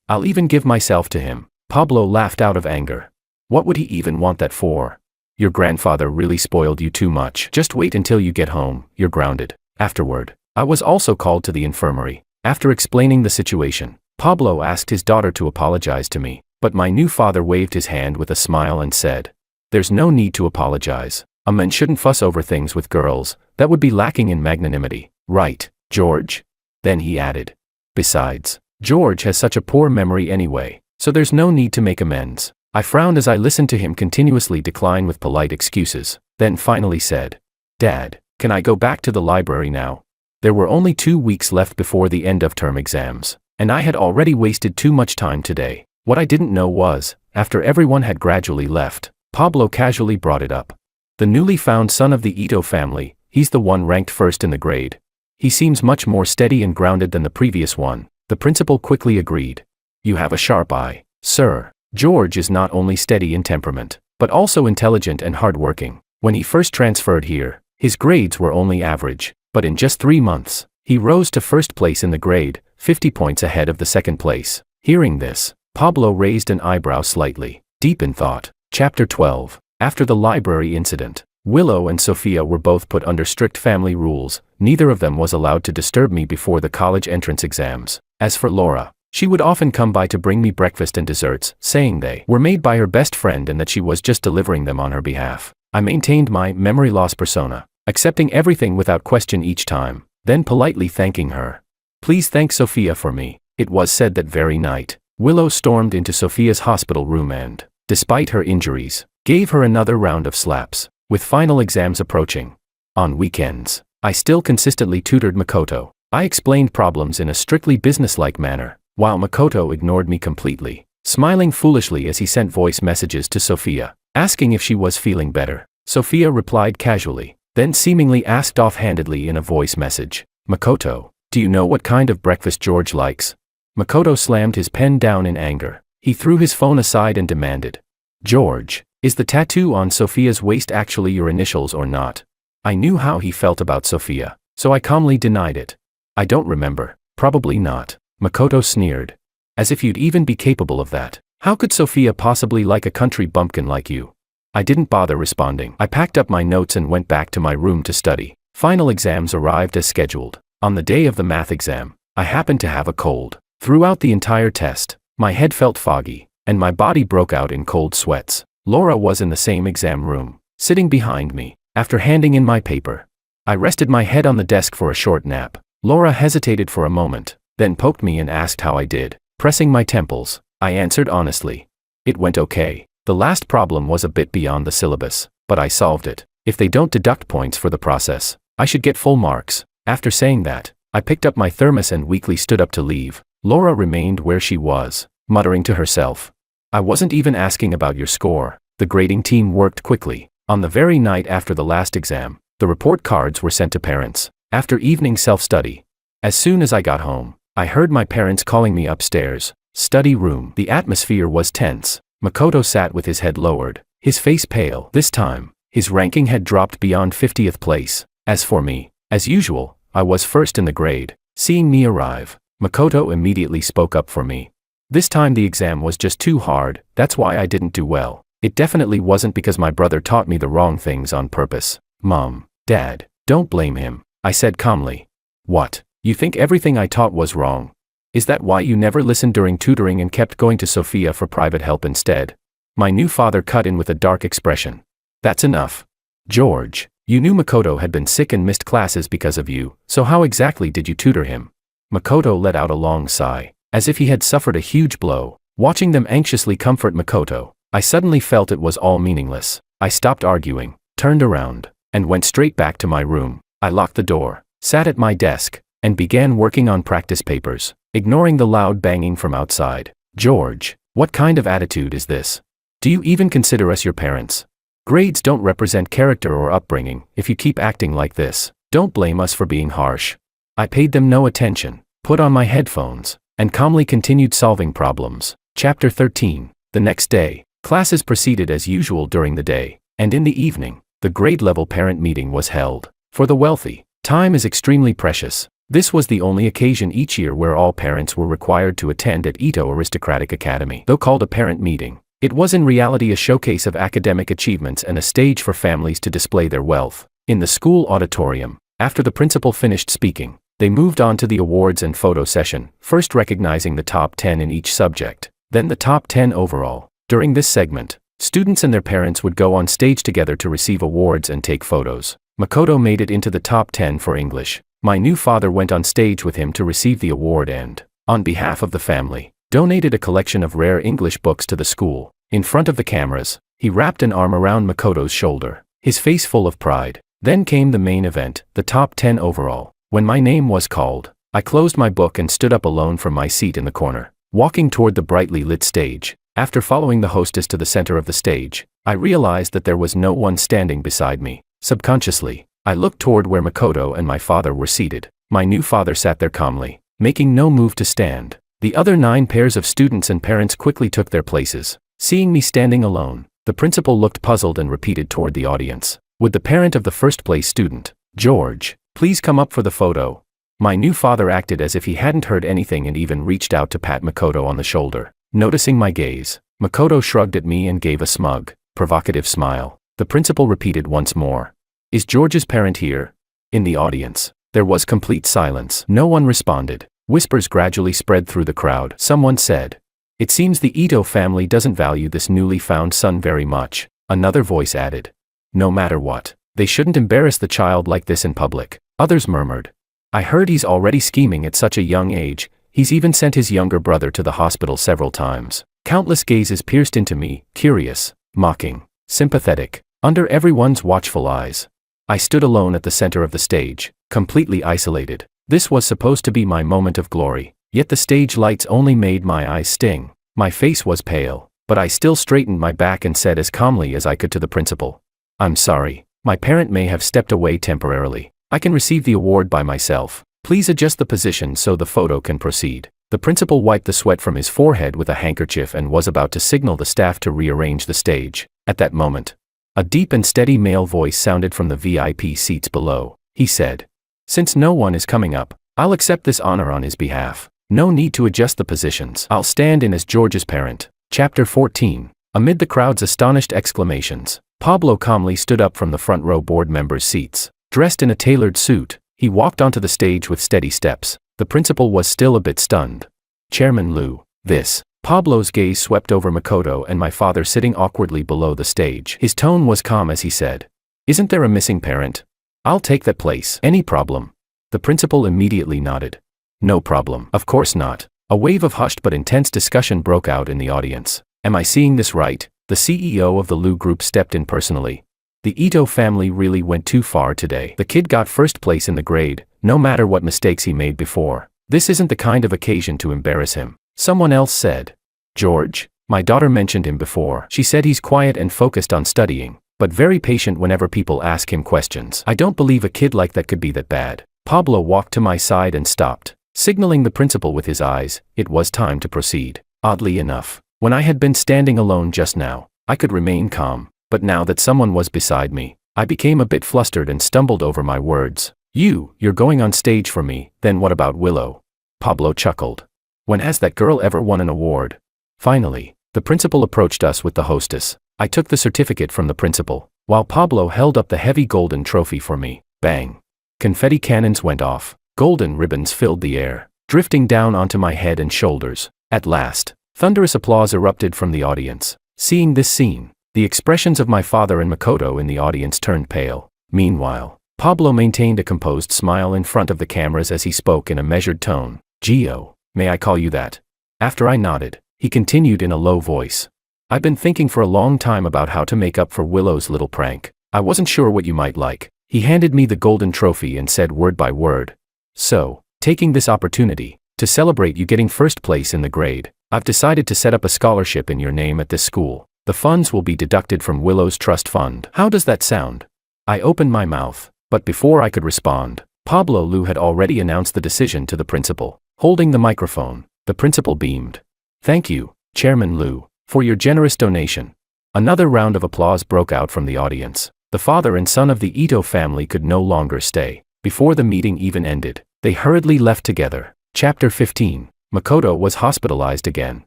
I'll even give myself to him." Pablo laughed out of anger. "What would he even want that for? Your grandfather really spoiled you too much. Just wait until you get home, you're grounded." Afterward, I was also called to the infirmary. After explaining the situation, Pablo asked his daughter to apologize to me, but my new father waved his hand with a smile and said, "There's no need to apologize. A man shouldn't fuss over things with girls, that would be lacking in magnanimity. Right, George?" Then he added, "Besides, George has such a poor memory anyway, so there's no need to make amends. I frowned as I listened to him continuously decline with polite excuses, then finally said, Dad, can I go back to the library now? There were only 2 weeks left before the end of term exams, and I had already wasted too much time today. What I didn't know was, after everyone had gradually left, Pablo casually brought it up. The newly found son of the Ito family, he's the one ranked first in the grade. He seems much more steady and grounded than the previous one, the principal quickly agreed. You have a sharp eye, sir. George is not only steady in temperament, but also intelligent and hardworking. When he first transferred here, his grades were only average, but in just 3 months, he rose to first place in the grade, 50 points ahead of the second place. Hearing this, Pablo raised an eyebrow slightly, deep in thought. Chapter 12. After the library incident, Willow and Sophia were both put under strict family rules. Neither of them was allowed to disturb me before the college entrance exams. As for Laura, she would often come by to bring me breakfast and desserts, saying they were made by her best friend and that she was just delivering them on her behalf. I maintained my memory loss persona, accepting everything without question each time, then politely thanking her. Please thank Sophia for me. It was said that very night, Willow stormed into Sophia's hospital room and, despite her injuries, gave her another round of slaps. With final exams approaching, on weekends, I still consistently tutored Makoto. I explained problems in a strictly businesslike manner, while Makoto ignored me completely, smiling foolishly as he sent voice messages to Sophia, asking if she was feeling better. Sophia replied casually, then seemingly asked offhandedly in a voice message, Makoto, do you know what kind of breakfast George likes? Makoto slammed his pen down in anger. He threw his phone aside and demanded, George, is the tattoo on Sophia's waist actually your initials or not? I knew how he felt about Sophia, so I calmly denied it. I don't remember. Probably not. Makoto sneered. As if you'd even be capable of that. How could Sophia possibly like a country bumpkin like you? I didn't bother responding. I packed up my notes and went back to my room to study. Final exams arrived as scheduled. On the day of the math exam, I happened to have a cold. Throughout the entire test, my head felt foggy, and my body broke out in cold sweats. Laura was in the same exam room, sitting behind me. After handing in my paper, I rested my head on the desk for a short nap. Laura hesitated for a moment, then poked me and asked how I did. Pressing my temples, I answered honestly. It went okay. The last problem was a bit beyond the syllabus, but I solved it. If they don't deduct points for the process, I should get full marks. After saying that, I picked up my thermos and weakly stood up to leave. Laura remained where she was, muttering to herself. I wasn't even asking about your score. The grading team worked quickly. On the very night after the last exam, the report cards were sent to parents. After evening self-study, as soon as I got home, I heard my parents calling me upstairs. Study room. The atmosphere was tense. Makoto sat with his head lowered, his face pale. This time, his ranking had dropped beyond 50th place. As for me, as usual, I was first in the grade. Seeing me arrive, Makoto immediately spoke up for me. This time the exam was just too hard, that's why I didn't do well. It definitely wasn't because my brother taught me the wrong things on purpose. Mom, Dad, don't blame him, I said calmly. What? You think everything I taught was wrong? Is that why you never listened during tutoring and kept going to Sophia for private help instead? My new father cut in with a dark expression. That's enough. George, you knew Makoto had been sick and missed classes because of you, so how exactly did you tutor him? Makoto let out a long sigh, as if he had suffered a huge blow. Watching them anxiously comfort Makoto, I suddenly felt it was all meaningless. I stopped arguing, turned around, and went straight back to my room. I locked the door, sat at my desk, and began working on practice papers, ignoring the loud banging from outside. George, what kind of attitude is this? Do you even consider us your parents? Grades don't represent character or upbringing. If you keep acting like this, don't blame us for being harsh. I paid them no attention, put on my headphones, and calmly continued solving problems. Chapter 13. The next day, classes proceeded as usual during the day, and in the evening, the grade-level parent meeting was held. For the wealthy, time is extremely precious. This was the only occasion each year where all parents were required to attend at Ito Aristocratic Academy. Though called a parent meeting, it was in reality a showcase of academic achievements and a stage for families to display their wealth. In the school auditorium, after the principal finished speaking, they moved on to the awards and photo session, first recognizing the top 10 in each subject, then the top 10 overall. During this segment, students and their parents would go on stage together to receive awards and take photos. Makoto made it into the top 10 for English. My new father went on stage with him to receive the award and, on behalf of the family, donated a collection of rare English books to the school. In front of the cameras, he wrapped an arm around Makoto's shoulder, his face full of pride. Then came the main event, the top 10 overall. When my name was called, I closed my book and stood up alone from my seat in the corner, walking toward the brightly lit stage. After following the hostess to the center of the stage, I realized that there was no one standing beside me. Subconsciously, I looked toward where Makoto and my father were seated. My new father sat there calmly, making no move to stand. The other 9 pairs of students and parents quickly took their places. Seeing me standing alone, the principal looked puzzled and repeated toward the audience. Would the parent of the first-place student, George, please come up for the photo? My new father acted as if he hadn't heard anything and even reached out to pat Makoto on the shoulder. Noticing my gaze, Makoto shrugged at me and gave a smug, provocative smile. The principal repeated once more. Is George's parent here? In the audience, there was complete silence. No one responded. Whispers gradually spread through the crowd. Someone said, "It seems the Ito family doesn't value this newly found son very much." Another voice added, "No matter what, they shouldn't embarrass the child like this in public." Others murmured, "I heard he's already scheming at such a young age. He's even sent his younger brother to the hospital several times." Countless gazes pierced into me, curious, mocking, sympathetic, under everyone's watchful eyes. I stood alone at the center of the stage, completely isolated. This was supposed to be my moment of glory, yet the stage lights only made my eyes sting. My face was pale, but I still straightened my back and said as calmly as I could to the principal, "I'm sorry, my parent may have stepped away temporarily. I can receive the award by myself. Please adjust the position so the photo can proceed." The principal wiped the sweat from his forehead with a handkerchief and was about to signal the staff to rearrange the stage. At that moment, a deep and steady male voice sounded from the VIP seats below. He said, "Since no one is coming up, I'll accept this honor on his behalf. No need to adjust the positions. I'll stand in as George's parent." Chapter 14. Amid the crowd's astonished exclamations, Pablo calmly stood up from the front row board members' seats. Dressed in a tailored suit, he walked onto the stage with steady steps. The principal was still a bit stunned. "Chairman Liu, this." Pablo's gaze swept over Makoto and my father sitting awkwardly below the stage. His tone was calm as he said, "Isn't there a missing parent? I'll take that place. Any problem?" The principal immediately nodded. "No problem. Of course not." A wave of hushed but intense discussion broke out in the audience. "Am I seeing this right?" The CEO of the Liu Group stepped in personally. "The Ito family really went too far today. The kid got first place in the grade, no matter what mistakes he made before. This isn't the kind of occasion to embarrass him." Someone else said, "George, my daughter mentioned him before. She said he's quiet and focused on studying, but very patient whenever people ask him questions. I don't believe a kid like that could be that bad." Pablo walked to my side and stopped, signaling the principal with his eyes. It was time to proceed. Oddly enough, when I had been standing alone just now, I could remain calm, but now that someone was beside me, I became a bit flustered and stumbled over my words. You're going on stage for me, then what about Willow?" Pablo chuckled. "When has that girl ever won an award?" Finally, the principal approached us with the hostess. I took the certificate from the principal, while Pablo held up the heavy golden trophy for me. Bang! Confetti cannons went off. Golden ribbons filled the air, drifting down onto my head and shoulders. At last, thunderous applause erupted from the audience. Seeing this scene, the expressions of my father and Makoto in the audience turned pale. Meanwhile, Pablo maintained a composed smile in front of the cameras as he spoke in a measured tone. "Gio, may I call you that?" After I nodded, he continued in a low voice. "I've been thinking for a long time about how to make up for Willow's little prank. I wasn't sure what you might like." He handed me the golden trophy and said word by word, "So, taking this opportunity to celebrate you getting first place in the grade, I've decided to set up a scholarship in your name at this school. The funds will be deducted from Willow's trust fund. How does that sound?" I opened my mouth, but before I could respond, Pablo Liu had already announced the decision to the principal. Holding the microphone, the principal beamed. "Thank you, Chairman Liu, for your generous donation." Another round of applause broke out from the audience. The father and son of the Ito family could no longer stay. Before the meeting even ended, they hurriedly left together. Chapter 15. Makoto was hospitalized again.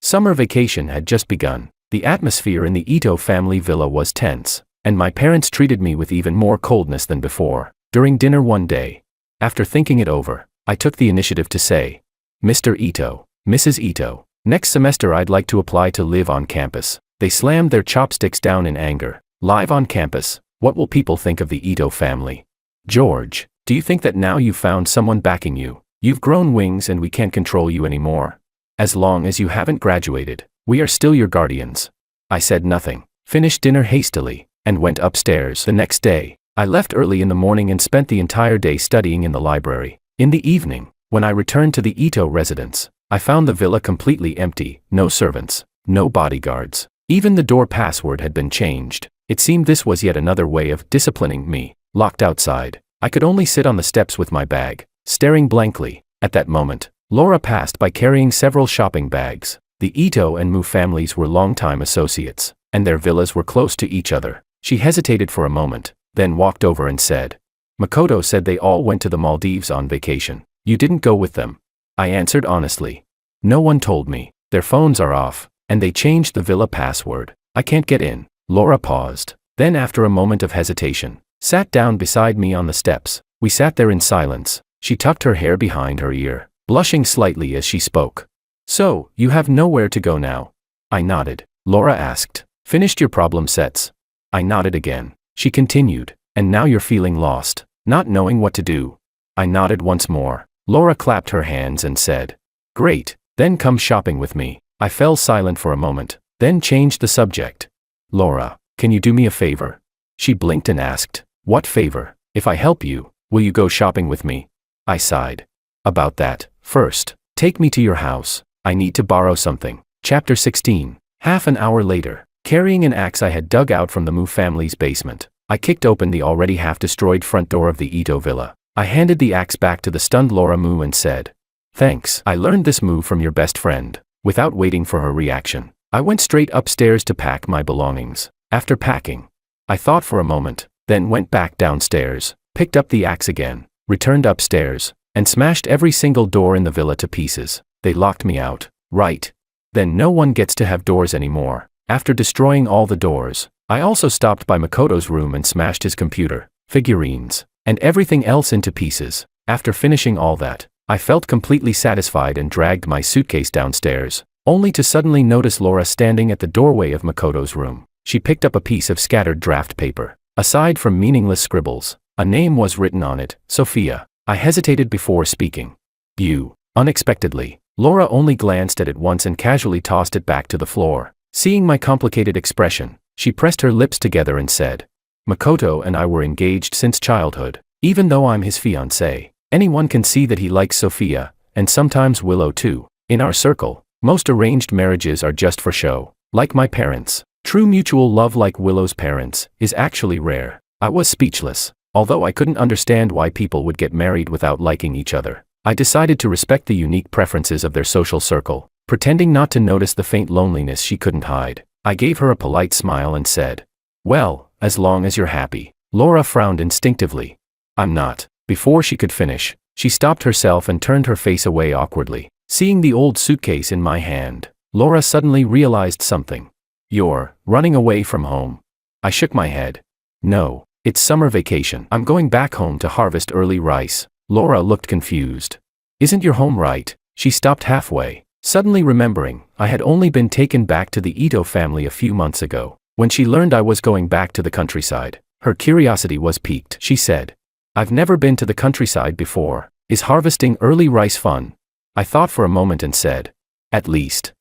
Summer vacation had just begun. The atmosphere in the Ito family villa was tense, and my parents treated me with even more coldness than before. During dinner one day, after thinking it over, I took the initiative to say, "Mr. Ito, Mrs. Ito, next semester I'd like to apply to live on campus." They slammed their chopsticks down in anger. "Live on campus? What will people think of the Ito family? George, do you think that now you've found someone backing you, You've grown wings and we can't control you anymore. As long as you haven't graduated, we are still your guardians. I said nothing, finished dinner hastily, and went upstairs. The next day, I left early in the morning and spent the entire day studying in the library. In the evening, when I returned to the Ito residence, I found the villa completely empty, no servants, no bodyguards. Even the door password had been changed. It seemed this was yet another way of disciplining me. Locked outside, I could only sit on the steps with my bag, staring blankly. At that moment, Laura passed by carrying several shopping bags. The Ito and Mu families were longtime associates, and their villas were close to each other. She hesitated for a moment, then walked over and said, "Makoto said they all went to the Maldives on vacation. You didn't go with them." I answered honestly. "No one told me. Their phones are off, and they changed the villa password. I can't get in." Laura paused, then after a moment of hesitation, sat down beside me on the steps. We sat there in silence. She tucked her hair behind her ear, blushing slightly as she spoke. "So, you have nowhere to go now?" I nodded. Laura asked, "Finished your problem sets?" I nodded again. She continued, "And now you're feeling lost, not knowing what to do?" I nodded once more. Laura clapped her hands and said, "Great, then come shopping with me." I fell silent for a moment, then changed the subject. "Laura, can you do me a favor?" She blinked and asked, "What favor? If I help you, will you go shopping with me?" I sighed. "About that, first, take me to your house. I need to borrow something." Chapter 16. Half an hour later, carrying an axe I had dug out from the Mu family's basement, I kicked open the already half-destroyed front door of the Ito villa. I handed the axe back to the stunned Laura Mu and said, "Thanks. I learned this move from your best friend." Without waiting for her reaction, I went straight upstairs to pack my belongings. After packing, I thought for a moment, then went back downstairs, picked up the axe again, returned upstairs, and smashed every single door in the villa to pieces. They locked me out, right? Then no one gets to have doors anymore. After destroying all the doors, I also stopped by Makoto's room and smashed his computer, figurines, and everything else into pieces. After finishing all that, I felt completely satisfied and dragged my suitcase downstairs, only to suddenly notice Laura standing at the doorway of Makoto's room. She picked up a piece of scattered draft paper. Aside from meaningless scribbles, a name was written on it, Sophia. I hesitated before speaking. "You." Unexpectedly, Laura only glanced at it once and casually tossed it back to the floor. Seeing my complicated expression, she pressed her lips together and said, "Makoto and I were engaged since childhood. Even though I'm his fiancé, anyone can see that he likes Sophia, and sometimes Willow too. In our circle, most arranged marriages are just for show, like my parents. True mutual love like Willow's parents is actually rare." I was speechless. Although I couldn't understand why people would get married without liking each other, I decided to respect the unique preferences of their social circle. Pretending not to notice the faint loneliness she couldn't hide, I gave her a polite smile and said, "Well, as long as you're happy." Laura frowned instinctively. "I'm not." Before she could finish, she stopped herself and turned her face away awkwardly. Seeing the old suitcase in my hand, Laura suddenly realized something. "You're running away from home?" I shook my head. "No, it's summer vacation. I'm going back home to harvest early rice." Laura looked confused. "Isn't your home right?" She stopped halfway, suddenly remembering I had only been taken back to the Ito family a few months ago. When she learned I was going back to the countryside, her curiosity was piqued. She said, "I've never been to the countryside before. Is harvesting early rice fun?" I thought for a moment and said, "At least.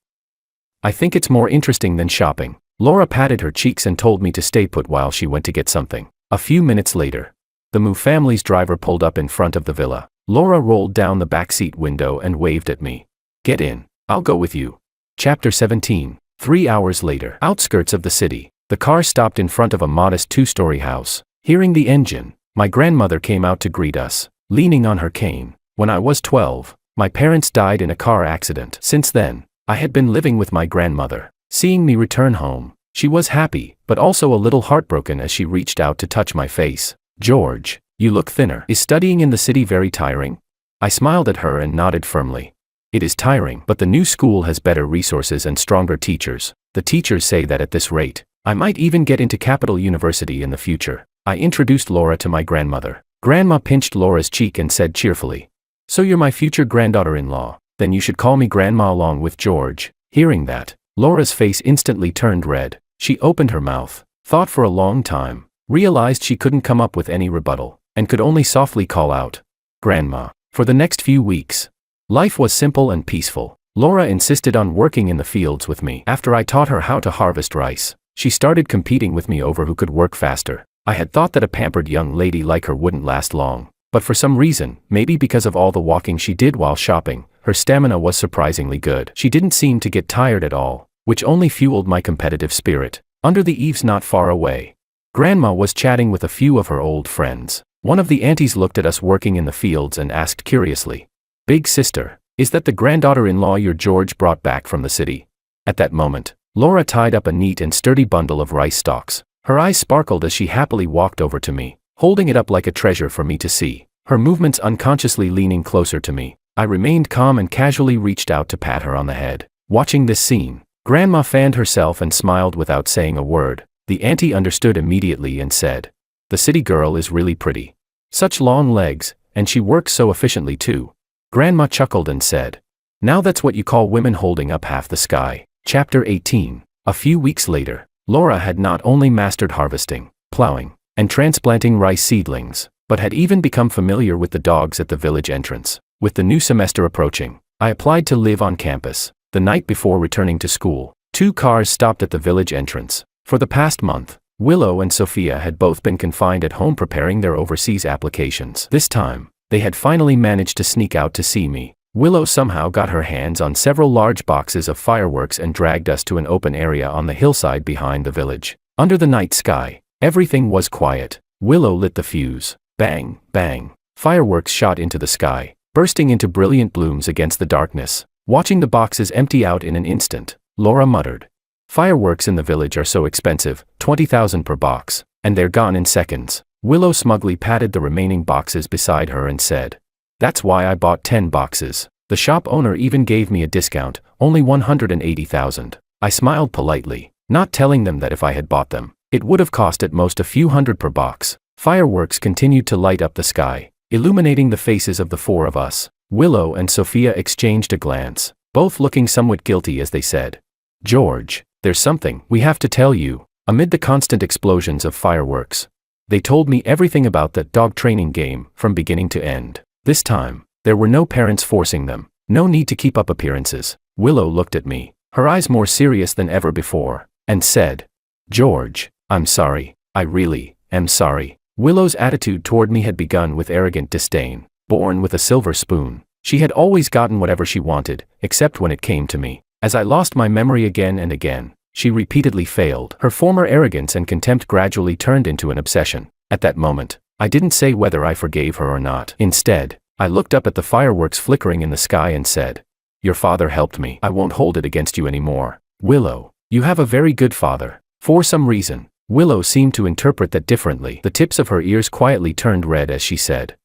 I think it's more interesting than shopping." Laura patted her cheeks and told me to stay put while she went to get something. A few minutes later, the Mu family's driver pulled up in front of the villa. Laura rolled down the backseat window and waved at me. "Get in, I'll go with you." Chapter 17. 3 hours later. Outskirts of the city. The car stopped in front of a modest 2-story house. Hearing the engine, my grandmother came out to greet us, leaning on her cane. When I was 12, my parents died in a car accident. Since then, I had been living with my grandmother. Seeing me return home, she was happy, but also a little heartbroken as she reached out to touch my face. "George, you look thinner. Is studying in the city very tiring?" I smiled at her and nodded firmly. "It is tiring, but the new school has better resources and stronger teachers. The teachers say that at this rate, I might even get into Capital University in the future." I introduced Laura to my grandmother. Grandma pinched Laura's cheek and said cheerfully, "So you're my future granddaughter-in-law, then you should call me Grandma along with George." Hearing that, Laura's face instantly turned red. She opened her mouth, thought for a long time, realized she couldn't come up with any rebuttal, and could only softly call out, "Grandma." For the next few weeks, life was simple and peaceful. Laura insisted on working in the fields with me. After I taught her how to harvest rice, she started competing with me over who could work faster. I had thought that a pampered young lady like her wouldn't last long, but for some reason, maybe because of all the walking she did while shopping, her stamina was surprisingly good. She didn't seem to get tired at all, which only fueled my competitive spirit. Under the eaves not far away, Grandma was chatting with a few of her old friends. One of the aunties looked at us working in the fields and asked curiously, "Big sister, is that the granddaughter-in-law your George brought back from the city?" At that moment, Laura tied up a neat and sturdy bundle of rice stalks. Her eyes sparkled as she happily walked over to me, holding it up like a treasure for me to see, her movements unconsciously leaning closer to me. I remained calm and casually reached out to pat her on the head. Watching this scene, Grandma fanned herself and smiled without saying a word. The auntie understood immediately and said, "The city girl is really pretty. Such long legs, and she works so efficiently too." Grandma chuckled and said, "Now that's what you call women holding up half the sky." Chapter 18. A few weeks later, Laura had not only mastered harvesting, plowing, and transplanting rice seedlings, but had even become familiar with the dogs at the village entrance. With the new semester approaching, I applied to live on campus. The night before returning to school, 2 cars stopped at the village entrance. For the past month, Willow and Sophia had both been confined at home preparing their overseas applications. This time, they had finally managed to sneak out to see me. Willow somehow got her hands on several large boxes of fireworks and dragged us to an open area on the hillside behind the village. Under the night sky, everything was quiet. Willow lit the fuse. Bang, bang. Fireworks shot into the sky, bursting into brilliant blooms against the darkness. Watching the boxes empty out in an instant, Laura muttered, "Fireworks in the village are so expensive, 20,000 per box, and they're gone in seconds." Willow smugly patted the remaining boxes beside her and said, "That's why I bought 10 boxes. The shop owner even gave me a discount, only 180,000. I smiled politely, not telling them that if I had bought them, it would have cost at most a few hundred per box. Fireworks continued to light up the sky, illuminating the faces of the 4 of us. Willow and Sophia exchanged a glance, both looking somewhat guilty as they said, "George, there's something we have to tell you." Amid the constant explosions of fireworks, they told me everything about that dog training game, from beginning to end. This time, there were no parents forcing them, no need to keep up appearances. Willow looked at me, her eyes more serious than ever before, and said, "George, I'm sorry, I really am sorry." Willow's attitude toward me had begun with arrogant disdain. Born with a silver spoon, she had always gotten whatever she wanted, except when it came to me. As I lost my memory again and again, she repeatedly failed. Her former arrogance and contempt gradually turned into an obsession. At that moment, I didn't say whether I forgave her or not. Instead, I looked up at the fireworks flickering in the sky and said, "Your father helped me. I won't hold it against you anymore." "Willow, you have a very good father." For some reason, Willow seemed to interpret that differently. The tips of her ears quietly turned red as she said,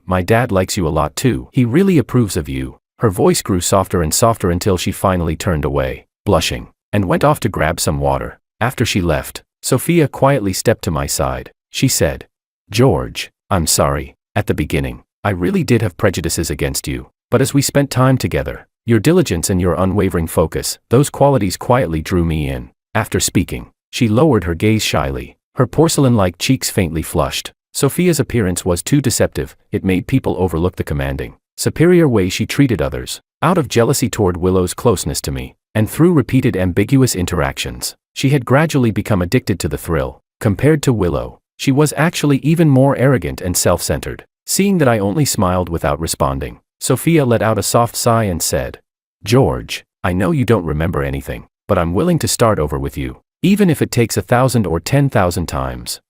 My dad likes you a lot too. He really approves of you." Her voice grew softer and softer until she finally turned away, blushing, and went off to grab some water. After she left, Sophia quietly stepped to my side. She said, "George, I'm sorry. At the beginning, I really did have prejudices against you, but as we spent time together, your diligence and your unwavering focus, those qualities quietly drew me in." After speaking, she lowered her gaze shyly, her porcelain-like cheeks faintly flushed. Sophia's appearance was too deceptive. It made people overlook the commanding, superior way she treated others. Out of jealousy toward Willow's closeness to me, and through repeated ambiguous interactions, she had gradually become addicted to the thrill. Compared to Willow, she was actually even more arrogant and self-centered. Seeing that I only smiled without responding, Sophia let out a soft sigh and said, "George, I know you don't remember anything, but I'm willing to start over with you, even if it takes 1,000 or 10,000 times.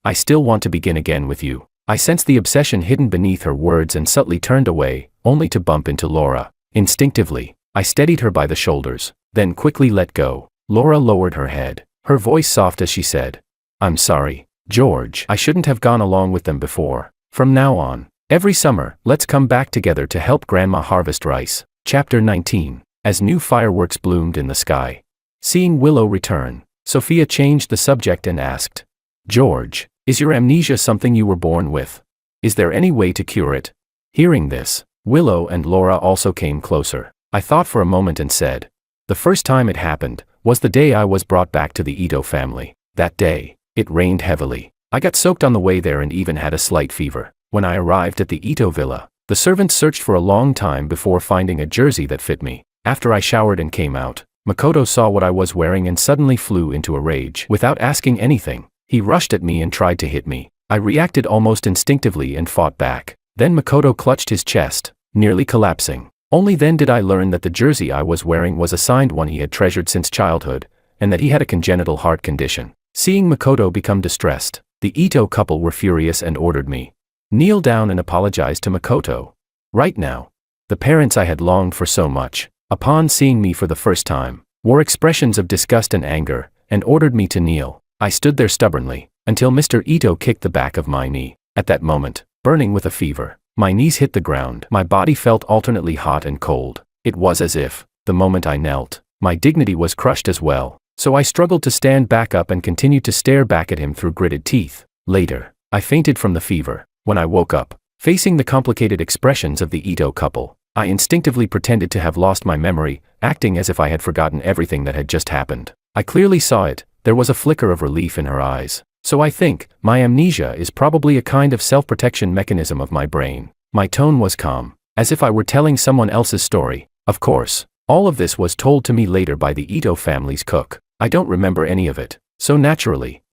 I still want to begin again with you." I sensed the obsession hidden beneath her words and subtly turned away, only to bump into Laura. Instinctively, I steadied her by the shoulders, then quickly let go. Laura lowered her head, her voice soft as she said, "I'm sorry, George. I shouldn't have gone along with them before. From now on, every summer, let's come back together to help Grandma harvest rice." Chapter 19. As new fireworks bloomed in the sky. Seeing Willow return, Sophia changed the subject and asked, "George, is your amnesia something you were born with? Is there any way to cure it?" Hearing this, Willow and Laura also came closer. I thought for a moment and said, "The first time it happened was the day I was brought back to the Ito family. That day, it rained heavily. I got soaked on the way there and even had a slight fever. When I arrived at the Ito villa, the servants searched for a long time before finding a jersey that fit me. After I showered and came out, Makoto saw what I was wearing and suddenly flew into a rage. Without asking anything, he rushed at me and tried to hit me. I reacted almost instinctively and fought back. Then Makoto clutched his chest, nearly collapsing. Only then did I learn that the jersey I was wearing was assigned one he had treasured since childhood, and that he had a congenital heart condition. Seeing Makoto become distressed, the Ito couple were furious and ordered me kneel down and apologize to Makoto. Right now, the parents I had longed for so much, upon seeing me for the first time, wore expressions of disgust and anger, and ordered me to kneel. I stood there stubbornly, until Mr. Ito kicked the back of my knee. At that moment, burning with a fever, my knees hit the ground. My body felt alternately hot and cold. It was as if, the moment I knelt, my dignity was crushed as well, so I struggled to stand back up and continued to stare back at him through gritted teeth. Later, I fainted from the fever. When I woke up, facing the complicated expressions of the Ito couple, I instinctively pretended to have lost my memory, acting as if I had forgotten everything that had just happened. I clearly saw it. There was a flicker of relief in her eyes. So I think, my amnesia is probably a kind of self-protection mechanism of my brain. My tone was calm, as if I were telling someone else's story. Of course, all of this was told to me later by the Ito family's cook. I don't remember any of it, so naturally,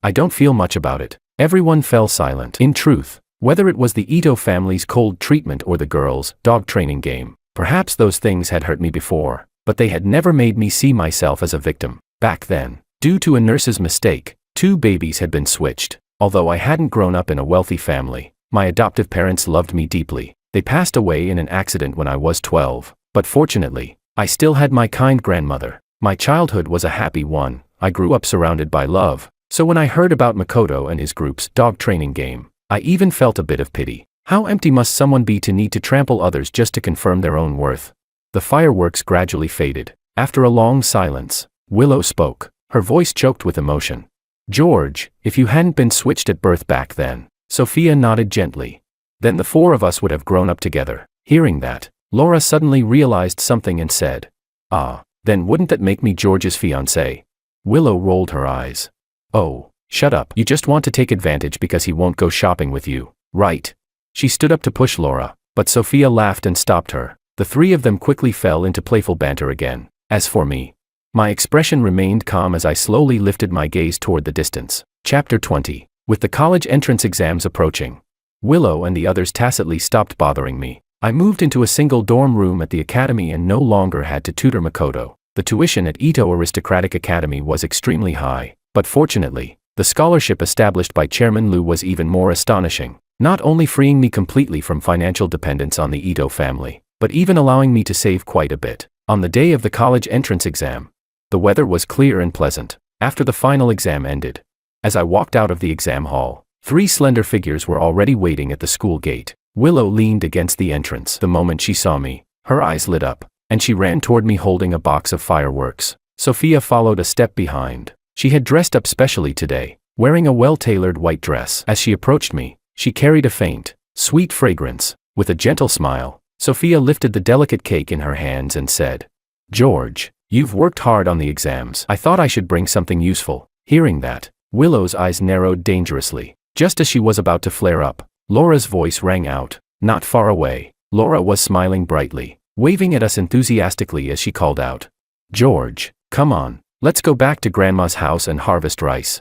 I don't feel much about it. Everyone fell silent. In truth, whether it was the Ito family's cold treatment or the girls' dog training game, perhaps those things had hurt me before, but they had never made me see myself as a victim. Back then, due to a nurse's mistake, 2 babies had been switched. Although I hadn't grown up in a wealthy family, my adoptive parents loved me deeply. They passed away in an accident when I was 12, but fortunately, I still had my kind grandmother. My childhood was a happy one. I grew up surrounded by love. So when I heard about Makoto and his group's dog training game, I even felt a bit of pity. How empty must someone be to need to trample others just to confirm their own worth? The fireworks gradually faded. After a long silence, Willow spoke, her voice choked with emotion. George, if you hadn't been switched at birth back then. Sophia nodded gently. Then the 4 of us would have grown up together. Hearing that, Laura suddenly realized something and said, "Ah, then wouldn't that make me George's fiancé?" Willow rolled her eyes. "Oh, shut up. You just want to take advantage because he won't go shopping with you, right?" She stood up to push Laura, but Sophia laughed and stopped her. The 3 of them quickly fell into playful banter again. As for me, my expression remained calm as I slowly lifted my gaze toward the distance. Chapter 20. With the college entrance exams approaching, Willow and the others tacitly stopped bothering me. I moved into a single dorm room at the academy and no longer had to tutor Makoto. The tuition at Ito Aristocratic Academy was extremely high. But fortunately, the scholarship established by Chairman Liu was even more astonishing, not only freeing me completely from financial dependence on the Ito family, but even allowing me to save quite a bit. On the day of the college entrance exam, the weather was clear and pleasant. After the final exam ended, as I walked out of the exam hall, 3 slender figures were already waiting at the school gate. Willow leaned against the entrance. The moment she saw me, her eyes lit up, and she ran toward me holding a box of fireworks. Sophia followed a step behind. She had dressed up specially today, wearing a well-tailored white dress. As she approached me, she carried a faint, sweet fragrance. With a gentle smile, Sophia lifted the delicate cake in her hands and said, "George, you've worked hard on the exams. I thought I should bring something useful." Hearing that, Willow's eyes narrowed dangerously. Just as she was about to flare up, Laura's voice rang out. Not far away, Laura was smiling brightly, waving at us enthusiastically as she called out, "George, come on. Let's go back to Grandma's house and harvest rice."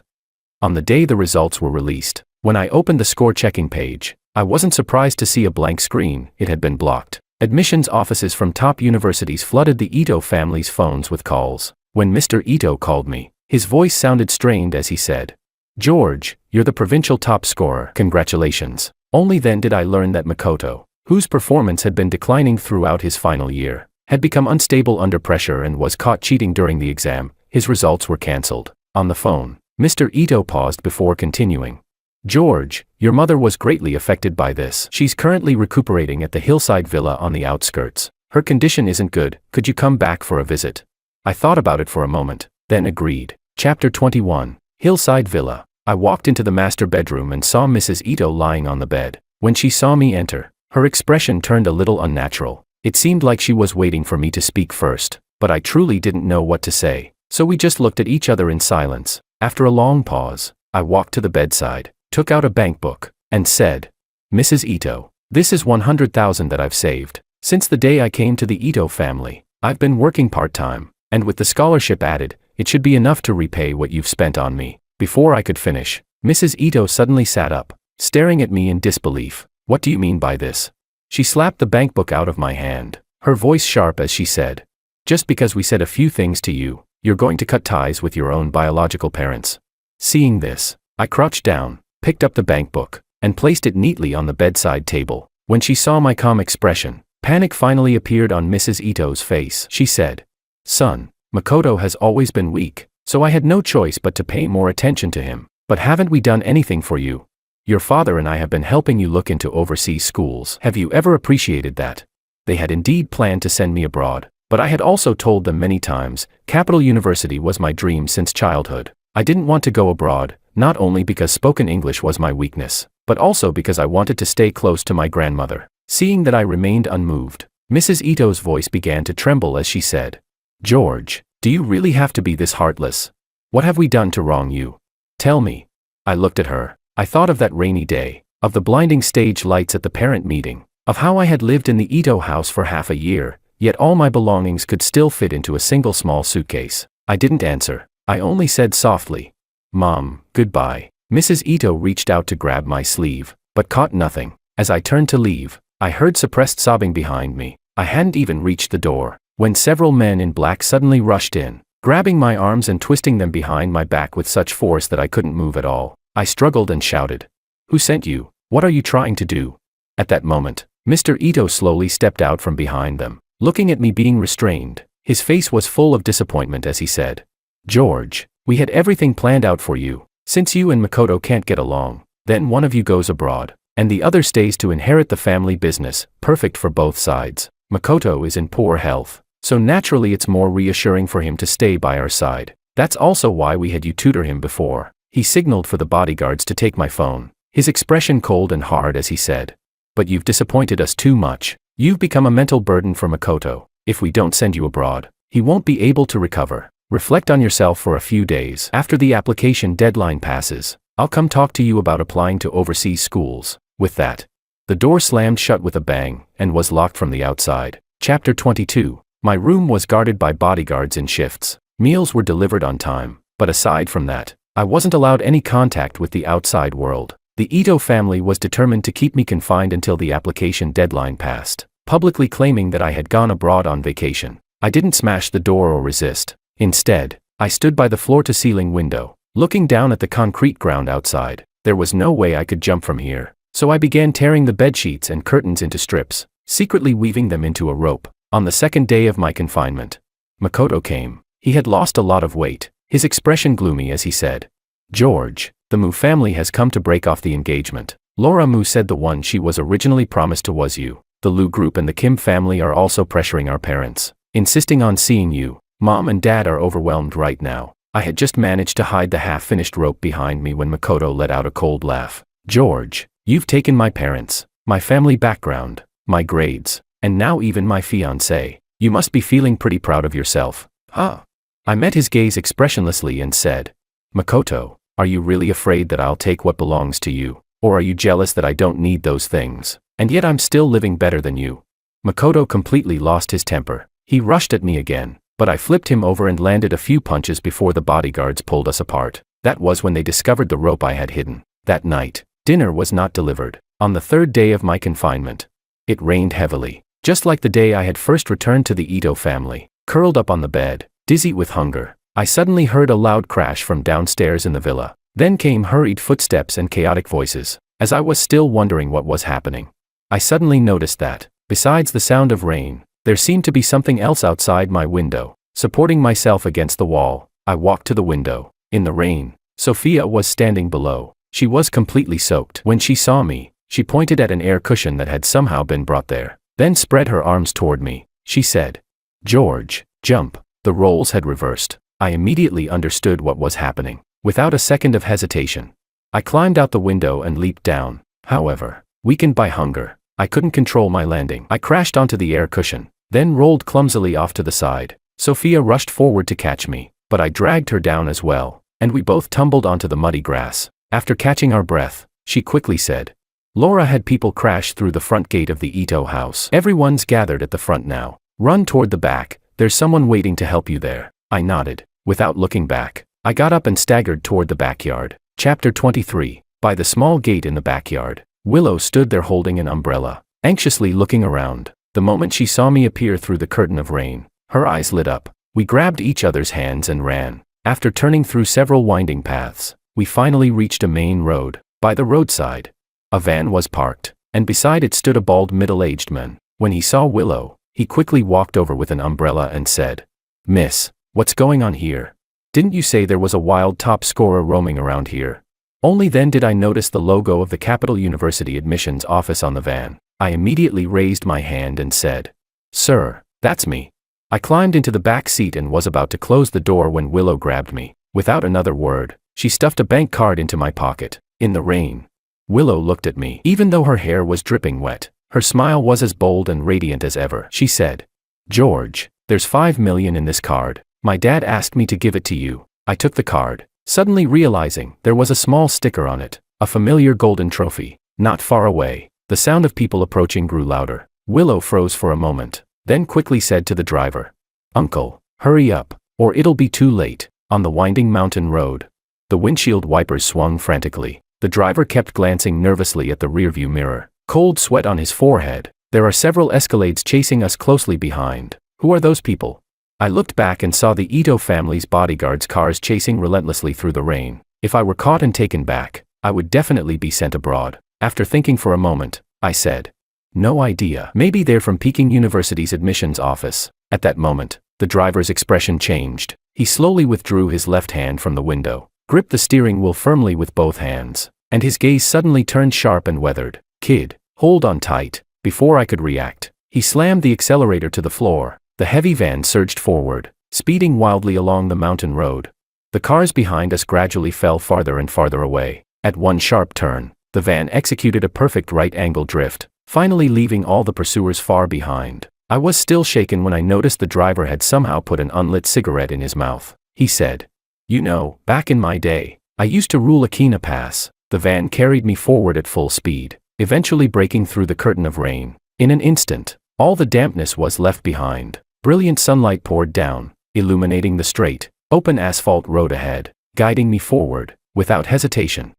On the day the results were released, when I opened the score-checking page, I wasn't surprised to see a blank screen. It had been blocked. Admissions offices from top universities flooded the Ito family's phones with calls. When Mr. Ito called me, his voice sounded strained as he said, "George, you're the provincial top scorer. Congratulations." Only then did I learn that Makoto, whose performance had been declining throughout his final year, had become unstable under pressure and was caught cheating during the exam. His results were cancelled. On the phone, Mr. Ito paused before continuing. "George, your mother was greatly affected by this. She's currently recuperating at the hillside villa on the outskirts. Her condition isn't good. Could you come back for a visit?" I thought about it for a moment, then agreed. Chapter 21. Hillside Villa. I walked into the master bedroom and saw Mrs. Ito lying on the bed. When she saw me enter, her expression turned a little unnatural. It seemed like she was waiting for me to speak first, but I truly didn't know what to say. So we just looked at each other in silence. After a long pause, I walked to the bedside, took out a bankbook, and said, Mrs. Ito, this is 100,000 that I've saved. Since the day I came to the Ito family, I've been working part-time, and with the scholarship added, it should be enough to repay what you've spent on me. Before I could finish, Mrs. Ito suddenly sat up, staring at me in disbelief. What do you mean by this? She slapped the bankbook out of my hand, her voice sharp as she said, just because we said a few things to you, you're going to cut ties with your own biological parents. Seeing this, I crouched down, picked up the bankbook, and placed it neatly on the bedside table. When she saw my calm expression, panic finally appeared on Mrs. Ito's face. She said, "Son, Makoto has always been weak, so I had no choice but to pay more attention to him. But haven't we done anything for you? Your father and I have been helping you look into overseas schools. Have you ever appreciated that?" They had indeed planned to send me abroad, but I had also told them many times, Capital University was my dream since childhood. I didn't want to go abroad, not only because spoken English was my weakness, but also because I wanted to stay close to my grandmother. Seeing that I remained unmoved, Mrs. Ito's voice began to tremble as she said, "George, do you really have to be this heartless? What have we done to wrong you? Tell me." I looked at her. I thought of that rainy day, of the blinding stage lights at the parent meeting, of how I had lived in the Ito house for half a year, yet all my belongings could still fit into a single small suitcase. I didn't answer. I only said softly, "Mom, goodbye." Mrs. Ito reached out to grab my sleeve, but caught nothing. As I turned to leave, I heard suppressed sobbing behind me. I hadn't even reached the door when several men in black suddenly rushed in, grabbing my arms and twisting them behind my back with such force that I couldn't move at all. I struggled and shouted, "Who sent you? What are you trying to do?" At that moment, Mr. Ito slowly stepped out from behind them, looking at me being restrained. His face was full of disappointment as he said, "George, we had everything planned out for you. Since you and Makoto can't get along, then one of you goes abroad, and the other stays to inherit the family business, perfect for both sides. Makoto is in poor health, so naturally it's more reassuring for him to stay by our side. That's also why we had you tutor him before." He signaled for the bodyguards to take my phone, his expression cold and hard as he said, "But you've disappointed us too much. You've become a mental burden for Makoto. If we don't send you abroad, he won't be able to recover. Reflect on yourself for a few days. After the application deadline passes, I'll come talk to you about applying to overseas schools." With that, the door slammed shut with a bang and was locked from the outside. Chapter 22. My room was guarded by bodyguards in shifts. Meals were delivered on time, but aside from that, I wasn't allowed any contact with the outside world. The Ito family was determined to keep me confined until the application deadline passed, publicly claiming that I had gone abroad on vacation. I didn't smash the door or resist. Instead, I stood by the floor-to-ceiling window, looking down at the concrete ground outside. There was no way I could jump from here, so I began tearing the bedsheets and curtains into strips, secretly weaving them into a rope. On the second day of my confinement, Makoto came. He had lost a lot of weight, his expression gloomy as he said, "George, the Mu family has come to break off the engagement. Laura Mu said the one she was originally promised to was you. The Liu group and the Kim family are also pressuring our parents, insisting on seeing you. Mom and Dad are overwhelmed right now." I had just managed to hide the half-finished rope behind me when Makoto let out a cold laugh. "George, you've taken my parents, my family background, my grades, and now even my fiancé. You must be feeling pretty proud of yourself, huh?" I met his gaze expressionlessly and said, "Makoto, are you really afraid that I'll take what belongs to you, or are you jealous that I don't need those things, and yet I'm still living better than you?" Makoto completely lost his temper. He rushed at me again, but I flipped him over and landed a few punches before the bodyguards pulled us apart. That was when they discovered the rope I had hidden. That night, dinner was not delivered. On the third day of my confinement, it rained heavily, just like the day I had first returned to the Ito family. Curled up on the bed, dizzy with hunger, I suddenly heard a loud crash from downstairs in the villa. Then came hurried footsteps and chaotic voices. As I was still wondering what was happening, I suddenly noticed that, besides the sound of rain, there seemed to be something else outside my window. Supporting myself against the wall, I walked to the window. In the rain, Sophia was standing below. She was completely soaked. When she saw me, she pointed at an air cushion that had somehow been brought there, then spread her arms toward me. She said, "George, jump." The roles had reversed. I immediately understood what was happening. Without a second of hesitation, I climbed out the window and leaped down. However, weakened by hunger, I couldn't control my landing. I crashed onto the air cushion, then rolled clumsily off to the side. Sophia rushed forward to catch me, but I dragged her down as well, and we both tumbled onto the muddy grass. After catching our breath, she quickly said, Laura had people crash through the front gate of the Ito house. Everyone's gathered at the front now. Run toward the back, there's someone waiting to help you there. I nodded. Without looking back, I got up and staggered toward the backyard. Chapter 23. By the small gate in the backyard, Willow stood there holding an umbrella, anxiously looking around. The moment she saw me appear through the curtain of rain, her eyes lit up. We grabbed each other's hands and ran. After turning through several winding paths, we finally reached a main road. By the roadside, a van was parked, and beside it stood a bald middle-aged man. When he saw Willow, he quickly walked over with an umbrella and said, "Miss, what's going on here? Didn't you say there was a wild top scorer roaming around here?" Only then did I notice the logo of the Capital University admissions office on the van. I immediately raised my hand and said, "Sir, that's me." I climbed into the back seat and was about to close the door when Willow grabbed me. Without another word, she stuffed a bank card into my pocket. In the rain, Willow looked at me. Even though her hair was dripping wet, her smile was as bold and radiant as ever. She said, "George, there's $5 million in this card. My dad asked me to give it to you." I took the card, suddenly realizing there was a small sticker on it, a familiar golden trophy. Not far away, the sound of people approaching grew louder. Willow froze for a moment, then quickly said to the driver, "Uncle, hurry up, or it'll be too late." On the winding mountain road, the windshield wipers swung frantically. The driver kept glancing nervously at the rearview mirror, cold sweat on his forehead. There are several Escalades chasing us closely behind. Who are those people? I looked back and saw the Ito family's bodyguards' cars chasing relentlessly through the rain. If I were caught and taken back, I would definitely be sent abroad. After thinking for a moment, I said, "No idea. Maybe they're from Peking University's admissions office." At that moment, the driver's expression changed. He slowly withdrew his left hand from the window, gripped the steering wheel firmly with both hands, and his gaze suddenly turned sharp and weathered. "Kid, hold on tight." Before I could react, he slammed the accelerator to the floor. The heavy van surged forward, speeding wildly along the mountain road. The cars behind us gradually fell farther and farther away. At one sharp turn, the van executed a perfect right-angle drift, finally leaving all the pursuers far behind. I was still shaken when I noticed the driver had somehow put an unlit cigarette in his mouth. He said, "You know, back in my day, I used to rule Akina Pass." The van carried me forward at full speed, eventually breaking through the curtain of rain. In an instant, all the dampness was left behind. Brilliant sunlight poured down, illuminating the straight, open asphalt road ahead, guiding me forward. Without hesitation,